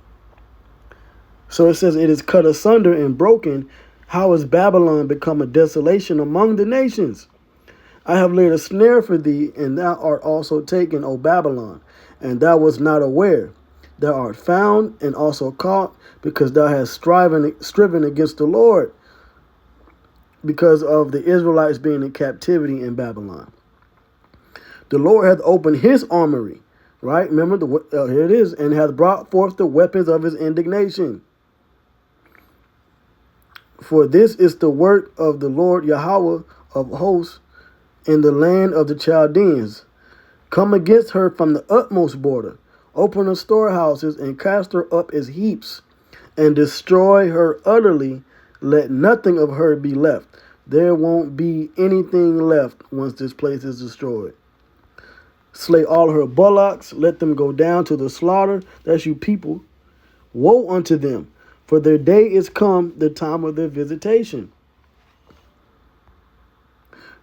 So it says it is cut asunder and broken. How has Babylon become a desolation among the nations? I have laid a snare for thee, and thou art also taken, O Babylon, and thou wast not aware. Thou art found and also caught, because thou hast striven against the Lord, because of the Israelites being in captivity in Babylon. The Lord hath opened his armory, right? Remember, here it is, and hath brought forth the weapons of his indignation. For this is the work of the Lord Yahweh of hosts in the land of the Chaldeans. Come against her from the utmost border. Open her storehouses and cast her up as heaps, and destroy her utterly. Let nothing of her be left. There won't be anything left once this place is destroyed. Slay all her bullocks. Let them go down to the slaughter. That's you people. Woe unto them, for their day is come, the time of their visitation.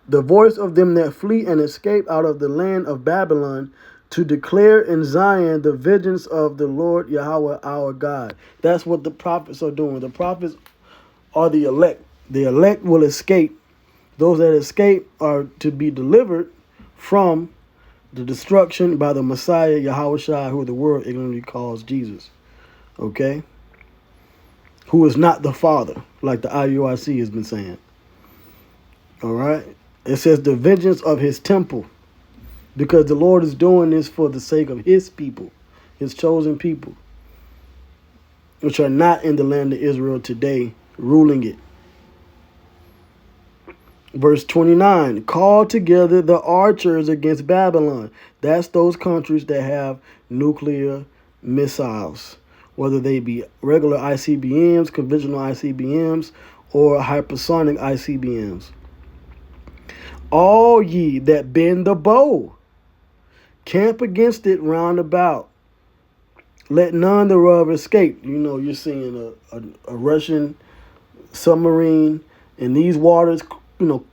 The voice of them that flee and escape out of the land of Babylon, to declare in Zion the vengeance of the Lord Yahweh our God. That's what the prophets are doing. The prophets are the elect. The elect will escape. Those that escape are to be delivered from the destruction by the Messiah, Yahweh Shai, who the world ignorantly calls Jesus. Okay? Who is not the Father, like the IUIC has been saying. All right? It says the vengeance of his temple, because the Lord is doing this for the sake of his people, his chosen people, which are not in the land of Israel today, ruling it. Verse 29, call together the archers against Babylon. That's those countries that have nuclear missiles, whether they be regular ICBMs, conventional ICBMs, or hypersonic ICBMs. All ye that bend the bow, camp against it round about. Let none thereof escape. You know, you're seeing a Russian submarine in these waters, you know,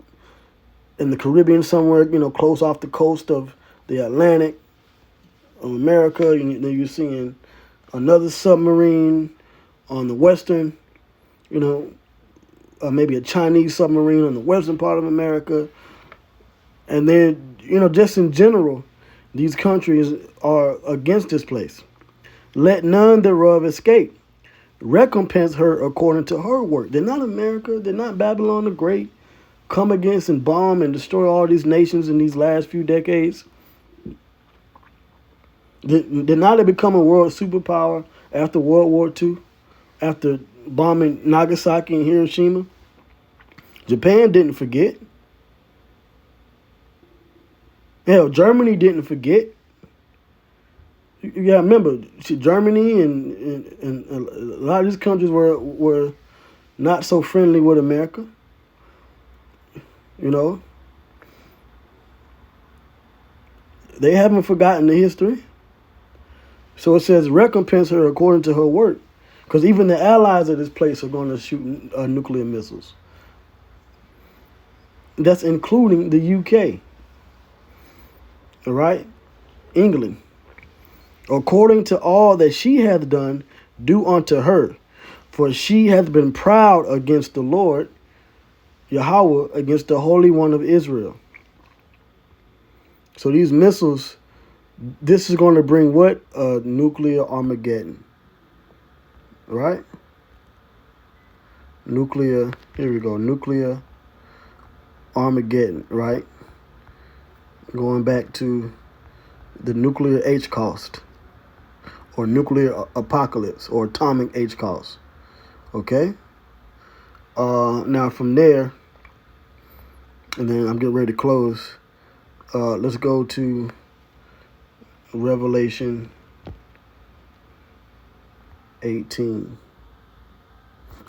in the Caribbean somewhere, you know, close off the coast of the Atlantic of America. You're seeing another submarine on the western, you know, maybe a Chinese submarine on the western part of America. And then, you know, just in general, these countries are against this place. Let none thereof escape. Recompense her according to her work. They're not America. They're not Babylon the Great. Come against and bomb and destroy all these nations in these last few decades. Did not it become a world superpower after World War II? After bombing Nagasaki and Hiroshima? Japan didn't forget. Hell, Germany didn't forget. You gotta remember, Germany and a lot of these countries were not so friendly with America. You know, they haven't forgotten the history. So it says, recompense her according to her work. Because even the allies of this place are going to shoot nuclear missiles. That's including the UK. All right? England. According to all that she hath done, do unto her. For she hath been proud against the Lord, Yahweh, against the Holy One of Israel. So these missiles, this is going to bring what? Nuclear Armageddon. Right? Nuclear, here we go. Nuclear Armageddon, right? Going back to the nuclear Holocaust, or nuclear apocalypse, or atomic Holocaust. Okay? Now from there, and then I'm getting ready to close. Let's go to Revelation 18.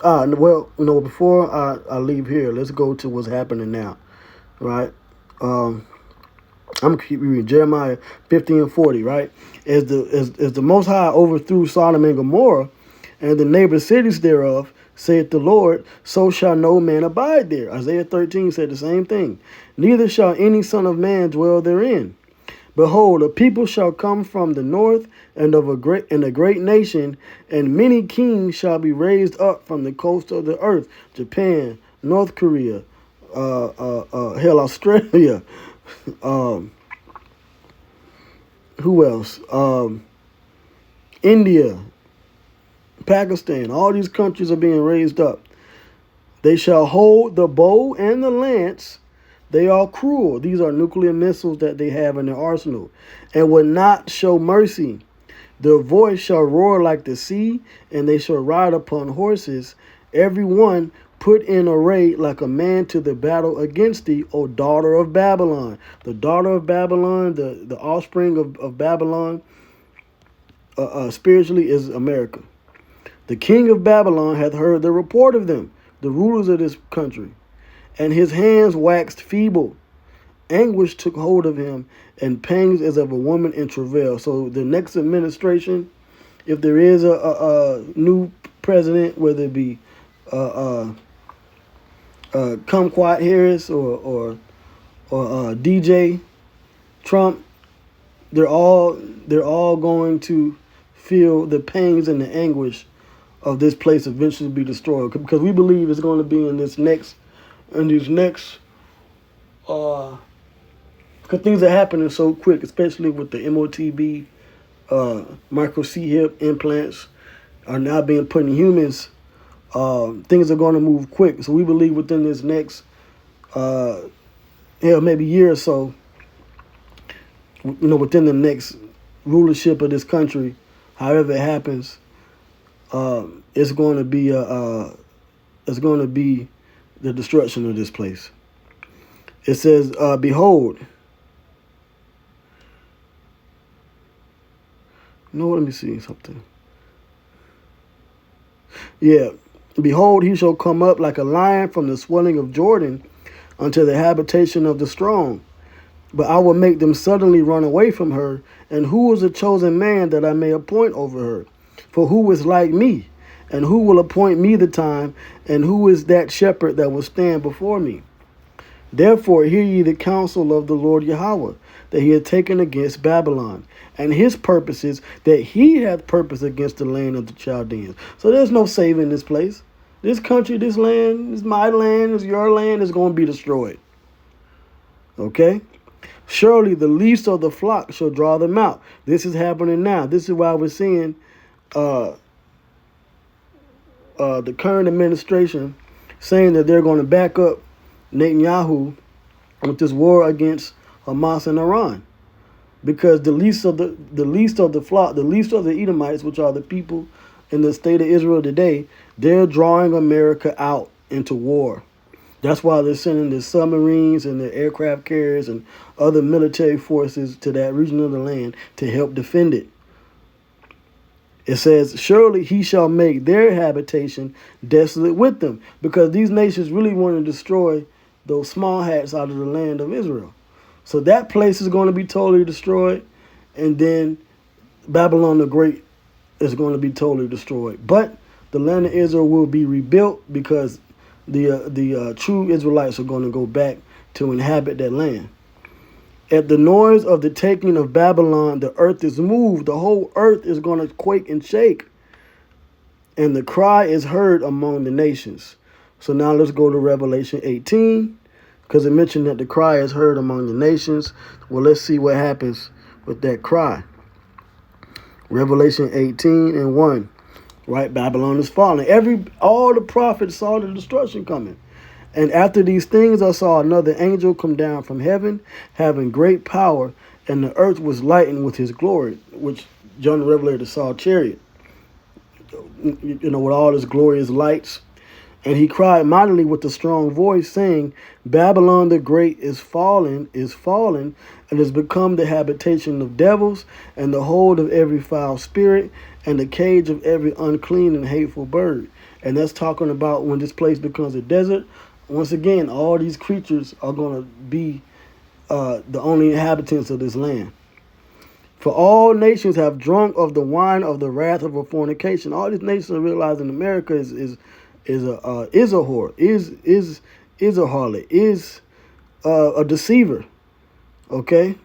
Well, you know, before I leave here, let's go to what's happening now, right? I'm gonna keep reading Jeremiah 50 and 40, right? As the Most High overthrew Sodom and Gomorrah, and the neighbor cities thereof, saith the Lord, so shall no man abide there. Isaiah 13 said the same thing. Neither shall any son of man dwell therein. Behold, a people shall come from the north, and a great nation, and many kings shall be raised up from the coast of the earth. Japan, North Korea, Australia. Who else? India, Pakistan. All these countries are being raised up. They shall hold the bow and the lance. They are cruel. These are nuclear missiles that they have in their arsenal, and will not show mercy. Their voice shall roar like the sea, and they shall ride upon horses, every one put in array like a man to the battle against thee, O daughter of Babylon. The daughter of Babylon, the offspring of Babylon, spiritually is America. The king of Babylon hath heard the report of them, the rulers of this country, and his hands waxed feeble. Anguish took hold of him, and pangs as of a woman in travail. So the next administration, if there is a new president, whether it be Kumquat Harris or DJ Trump, they're all going to feel the pains and the anguish of this place eventually be destroyed, because we believe it's going to be in these next because things are happening so quick, especially with the MOTB micro C-hip implants are now being put in humans. Things are going to move quick, so we believe within this next maybe year or so, within the next rulership of this country, however it happens, it's going to be the destruction of this place. It says, behold. No, let me see something. Yeah. Behold, he shall come up like a lion from the swelling of Jordan unto the habitation of the strong. But I will make them suddenly run away from her. And who is a chosen man that I may appoint over her? For who is like me? And who will appoint me the time? And who is that shepherd that will stand before me? Therefore hear ye the counsel of the Lord Yahweh, that he hath taken against Babylon, and his purposes, that he hath purpose against the land of the Chaldeans. So there's no saving this place. This country, this land, is my land, is your land, is going to be destroyed. Okay? Surely the least of the flock shall draw them out. This is happening now. This is why we're seeing the current administration saying that they're going to back up Netanyahu with this war against Hamas and Iran, because the least of the flock, the least of the Edomites, which are the people in the state of Israel today, they're drawing America out into war. That's why they're sending the submarines and the aircraft carriers and other military forces to that region of the land to help defend it. It says, surely he shall make their habitation desolate with them, because these nations really want to destroy those small hats out of the land of Israel. So that place is going to be totally destroyed, and then Babylon the Great is going to be totally destroyed. But the land of Israel will be rebuilt, because the true Israelites are going to go back to inhabit that land. At the noise of the taking of Babylon, the earth is moved. The whole earth is going to quake and shake. And the cry is heard among the nations. So now let's go to Revelation 18, because it mentioned that the cry is heard among the nations. Well, let's see what happens with that cry. Revelation 18:1. Right, Babylon is falling. All the prophets saw the destruction coming. And after these things, I saw another angel come down from heaven, having great power, and the earth was lightened with his glory, which John the Revelator saw a chariot, with all his glorious lights. And he cried mightily with a strong voice, saying, Babylon the Great is fallen, and has become the habitation of devils, and the hold of every foul spirit, and the cage of every unclean and hateful bird. And that's talking about when this place becomes a desert. Once again, all these creatures are going to be the only inhabitants of this land. For all nations have drunk of the wine of the wrath of a fornication. All these nations are realizing America is a whore, is a harlot, is a deceiver. Okay,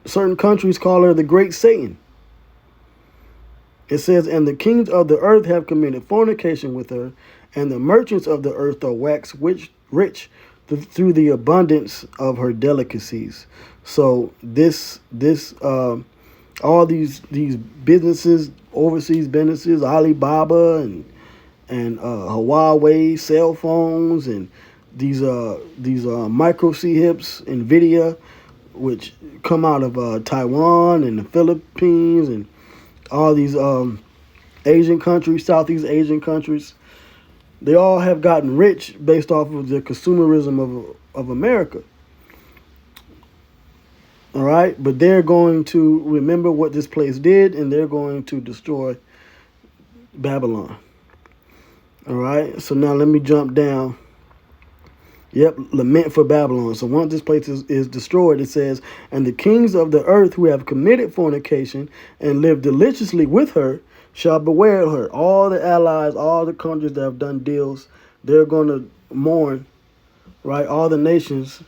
certain countries call her the great Satan. It says, and the kings of the earth have committed fornication with her, and the merchants of the earth are waxed rich through the abundance of her delicacies. So all these businesses, overseas businesses, Alibaba and Huawei cell phones, and these micro chips, Nvidia, which come out of Taiwan and the Philippines and all these Asian countries, Southeast Asian countries, they all have gotten rich based off of the consumerism of America. All right, but they're going to remember what this place did, and they're going to destroy Babylon. All right, so now let me jump down. Yep, lament for Babylon. So once this place is destroyed, it says, and the kings of the earth who have committed fornication and lived deliciously with her shall bewail her. All the allies, all the countries that have done deals, they're going to mourn, right? All the nations,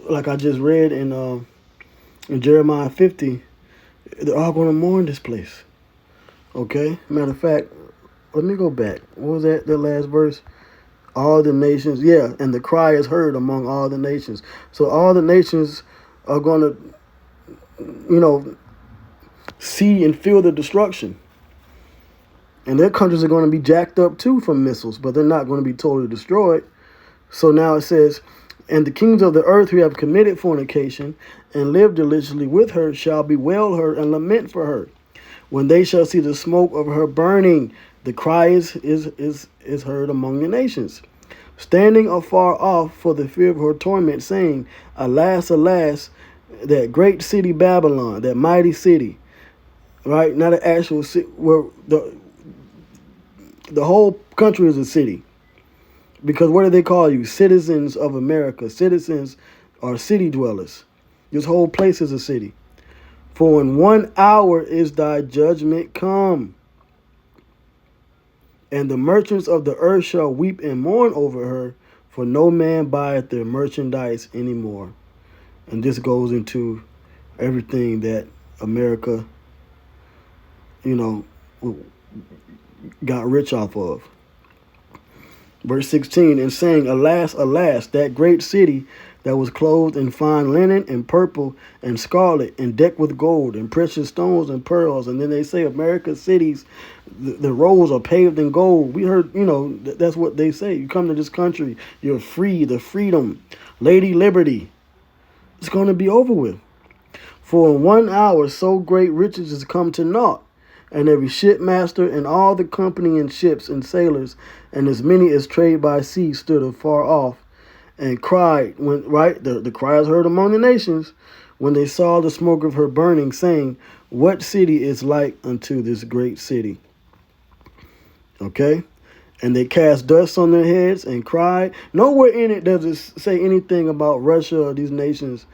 like I just read in Jeremiah 50, they're all going to mourn this place. Okay? Matter of fact, let me go back. What was that last verse? All the nations, yeah, and the cry is heard among all the nations. So all the nations are going to, see and feel the destruction. And their countries are going to be jacked up too from missiles, but they're not going to be totally destroyed. So now it says, and the kings of the earth who have committed fornication and lived deliciously with her shall bewail her and lament for her. When they shall see the smoke of her burning, the cry is heard among the nations. standing afar off for the fear of her torment, saying, Alas, alas, that great city Babylon, that mighty city, right? Not an actual city, where the whole country is a city. Because what do they call you? Citizens of America. Citizens are city dwellers. This whole place is a city. For in 1 hour is thy judgment come. And the merchants of the earth shall weep and mourn over her, for no man buyeth their merchandise anymore. And this goes into everything that America, got rich off of. Verse 16, and saying, Alas, alas, that great city that was clothed in fine linen and purple and scarlet and decked with gold and precious stones and pearls. And then they say America's cities, the roads are paved in gold. We heard, that's what they say. You come to this country, you're free, the freedom, Lady Liberty. It's going to be over with. For in 1 hour so great riches is come to naught. And every shipmaster and all the company in ships and sailors, and as many as trade by sea, stood afar off, and cried, the cry is heard among the nations, when they saw the smoke of her burning, saying, What city is like unto this great city? Okay? And they cast dust on their heads and cried. Nowhere in it does it say anything about Russia or these nations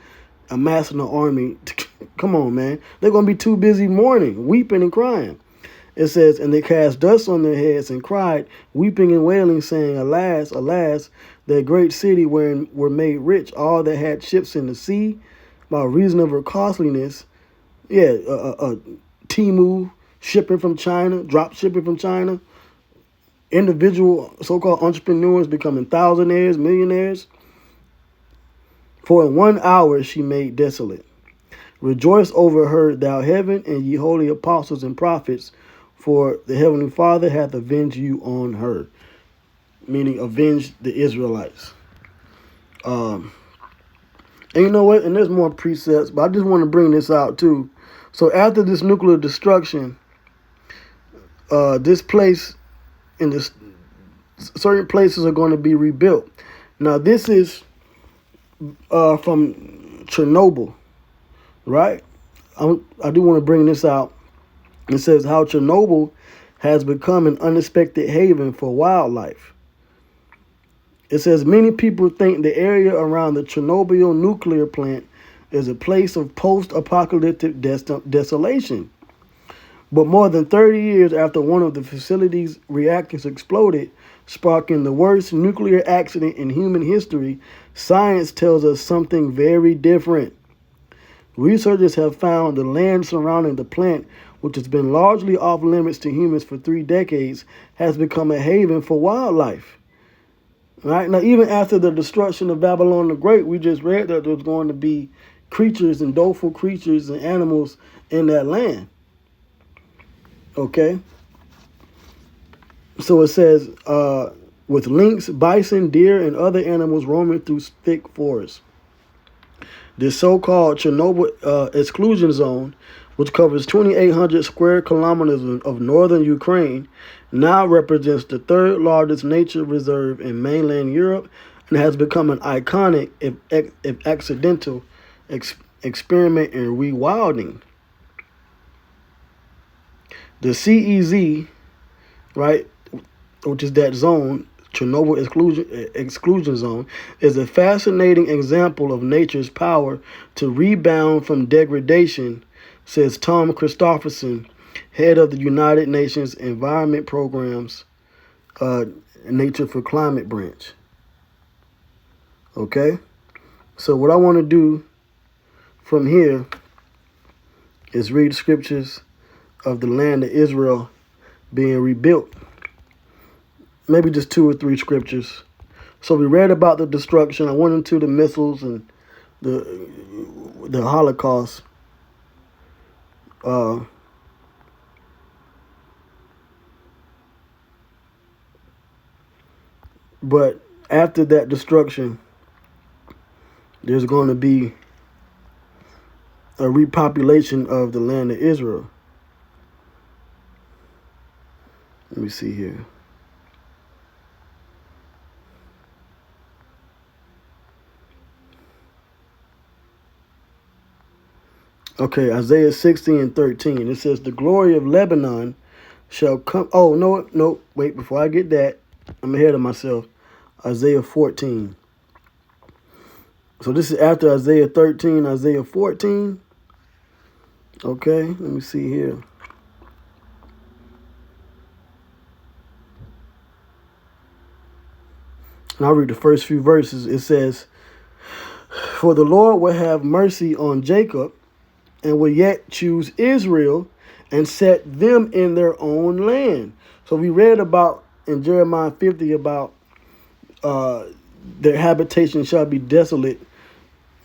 amassing an army. Come on, man. They're going to be too busy mourning, weeping and crying. It says, and they cast dust on their heads and cried, weeping and wailing, saying, Alas, alas, that great city wherein were made rich all that had ships in the sea, by reason of her costliness. Yeah, Timu, shipping from China, drop shipping from China. Individual so-called entrepreneurs becoming thousandaires, millionaires. For in 1 hour she made desolate. Rejoice over her, thou heaven, and ye holy apostles and prophets, for the heavenly Father hath avenged you on her. Meaning avenged the Israelites. And you know what? And there's more precepts, but I just want to bring this out too. So after this nuclear destruction, this place and this certain places are going to be rebuilt. Now this is from Chernobyl, right? I do want to bring this out. It says how Chernobyl has become an unexpected haven for wildlife. It says many people think the area around the Chernobyl nuclear plant is a place of post-apocalyptic desolation. But more than 30 years after one of the facility's reactors exploded, sparking the worst nuclear accident in human history, science tells us something very different. Researchers have found the land surrounding the plant, which has been largely off limits to humans for 3 decades, has become a haven for wildlife. Right? Now, even after the destruction of Babylon the Great, we just read that there's going to be creatures and doleful creatures and animals in that land. Okay? So it says, with lynx, bison, deer, and other animals roaming through thick forests. This so-called Chernobyl exclusion zone, which covers 2,800 square kilometers of northern Ukraine, now represents the third largest nature reserve in mainland Europe and has become an iconic, if accidental, experiment in rewilding. The CEZ, right, which is that zone, Chernobyl exclusion zone, is a fascinating example of nature's power to rebound from degradation, says Tom Christopherson, head of the United Nations Environment Program's Nature for Climate branch. Okay? So what I want to do from here is read scriptures of the land of Israel being rebuilt. Maybe just 2 or 3 scriptures. So we read about the destruction. I went into the missiles and the Holocaust. But after that destruction, there's going to be a repopulation of the land of Israel. Let me see here. Okay, Isaiah 60 and 13. It says, the glory of Lebanon shall come. Oh, no, wait, before I get that, I'm ahead of myself. Isaiah 14. So this is after Isaiah 13, Isaiah 14. Okay, let me see here. And I'll read the first few verses. It says, for the Lord will have mercy on Jacob and will yet choose Israel and set them in their own land. So we read about in Jeremiah 50 about their habitation shall be desolate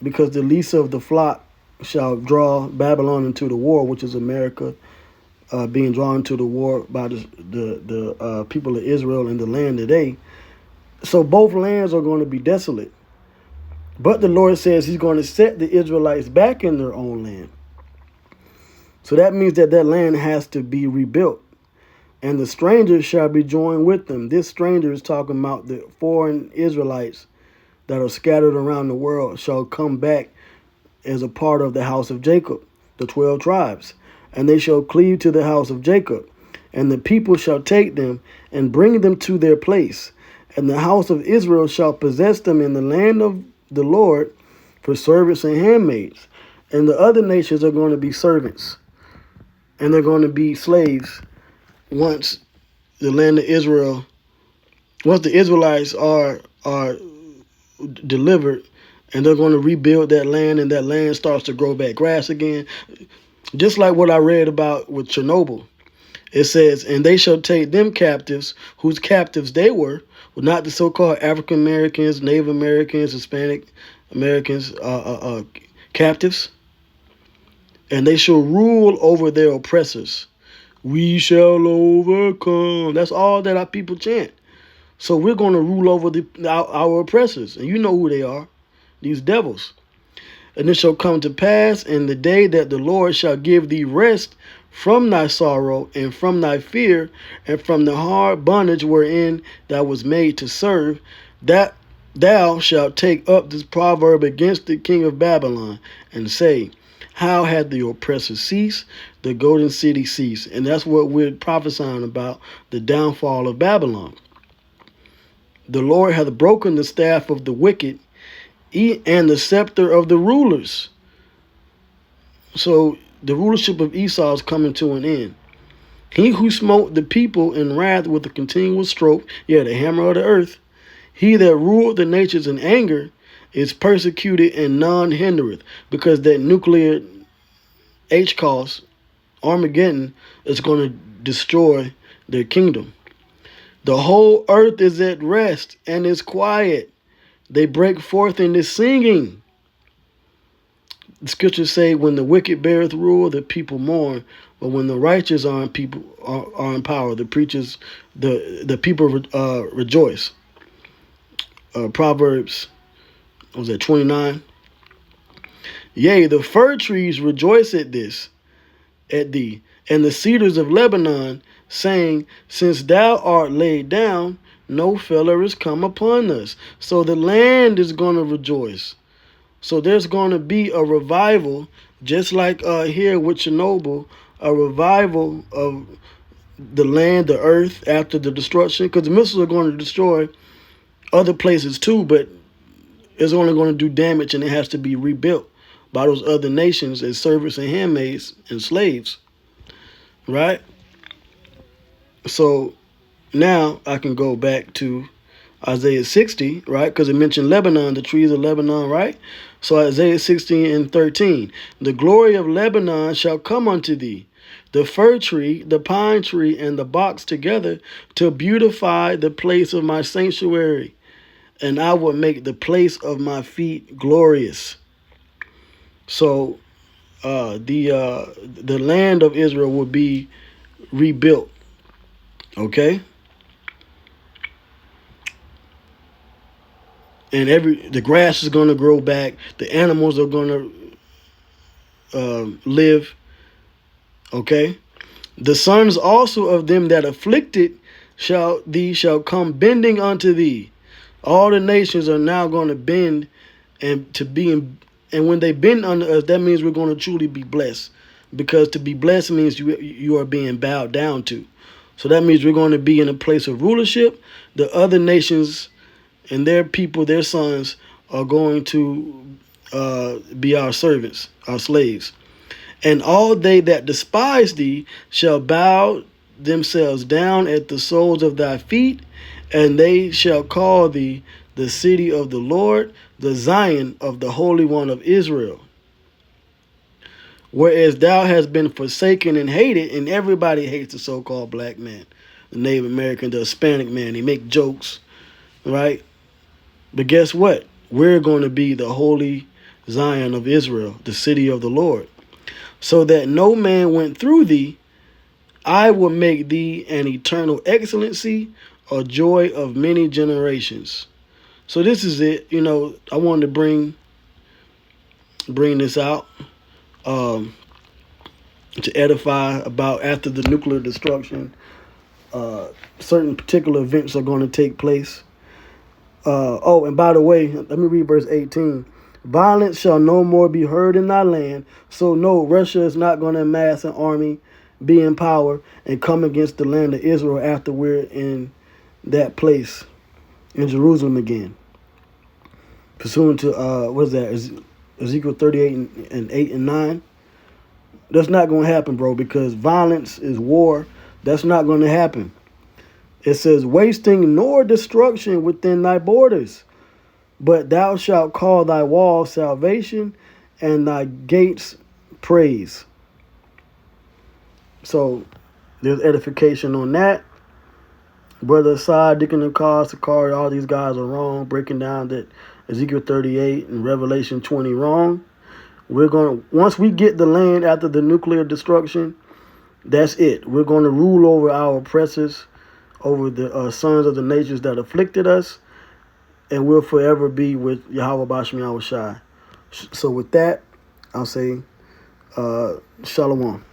because the lease of the flock shall draw Babylon into the war, which is America being drawn into the war by the people of Israel and the land today. So both lands are going to be desolate. But the Lord says he's going to set the Israelites back in their own land. So that means that land has to be rebuilt. And the strangers shall be joined with them. This stranger is talking about the foreign Israelites that are scattered around the world shall come back as a part of the house of Jacob, the 12 tribes. And they shall cleave to the house of Jacob. And the people shall take them and bring them to their place. And the house of Israel shall possess them in the land of the Lord for servants and handmaids. And the other nations are going to be servants. And they're going to be slaves once the land of Israel, once the Israelites are delivered, and they're going to rebuild that land, and that land starts to grow back grass again. Just like what I read about with Chernobyl. It says, and they shall take them captives, whose captives they were not the so-called African Americans, Native Americans, Hispanic Americans, captives, and they shall rule over their oppressors. We shall overcome. That's all that our people chant. So we're going to rule over our oppressors. And you know who they are, these devils. And it shall come to pass in the day that the Lord shall give thee rest from thy sorrow and from thy fear and from the hard bondage wherein thou was made to serve, that thou shalt take up this proverb against the king of Babylon and say, how had the oppressor ceased, the golden city ceased? And that's what we're prophesying about, the downfall of Babylon. The Lord hath broken the staff of the wicked and the scepter of the rulers. So the rulership of Esau is coming to an end. He who smote the people in wrath with a continual stroke, the hammer of the earth, he that ruled the nations in anger, is persecuted and none hindereth, because that nuclear H-cause, Armageddon, is going to destroy their kingdom. The whole earth is at rest and is quiet. They break forth in this singing. The scriptures say, when the wicked beareth rule, the people mourn. But when the righteous are in power, the people rejoice. Proverbs, what was that, 29? Yea, the fir trees rejoice at thee, and the cedars of Lebanon, saying, since thou art laid down, no feller is come upon us. So the land is going to rejoice. So there's going to be a revival, just like here with Chernobyl, a revival of the land, the earth, after the destruction, because the missiles are going to destroy other places too, but it's only going to do damage, and it has to be rebuilt by those other nations as servants and handmaids and slaves, right? So now I can go back to Isaiah 60, right? Because it mentioned Lebanon, the trees of Lebanon, right? So Isaiah 60 and 13, the glory of Lebanon shall come unto thee, the fir tree, the pine tree, and the box together to beautify the place of my sanctuary, and I will make the place of my feet glorious. So the land of Israel will be rebuilt. Okay? And the grass is going to grow back. The animals are going to live. Okay? The sons also of them that afflicted shall come bending unto thee. All the nations are now going to bend and to be And when they bend under us, that means we're going to truly be blessed. Because to be blessed means you are being bowed down to. So that means we're going to be in a place of rulership. The other nations and their people, their sons, are going to be our servants, our slaves. And all they that despise thee shall bow themselves down at the soles of thy feet, and they shall call thee the city of the Lord, the Zion of the Holy One of Israel. Whereas thou hast been forsaken and hated, and everybody hates the so-called black man, the Native American, the Hispanic man. They make jokes, right? But guess what? We're going to be the holy Zion of Israel, the city of the Lord. So that no man went through thee, I will make thee an eternal excellency, a joy of many generations. So this is it. I wanted to bring this out to edify about after the nuclear destruction. Certain particular events are going to take place. And by the way, let me read verse 18. Violence shall no more be heard in thy land. So no, Russia is not going to amass an army, be in power, and come against the land of Israel after we're in that place in Jerusalem again. Pursuant to, what is that, Ezekiel 38 and 8 and 9. That's not going to happen, bro, because violence is war. That's not going to happen. It says, wasting nor destruction within thy borders. But thou shalt call thy wall salvation and thy gates praise. So there's edification on that. Brother Assad, Deacon Nakar, Sakari, all these guys are wrong, breaking down that Ezekiel 38 and Revelation 20 wrong. Once we get the land after the nuclear destruction, that's it. We're going to rule over our oppressors, over the sons of the nations that afflicted us, and we'll forever be with Yahweh Bashem Yahweh Shai. So with that, I'll say, Shalom.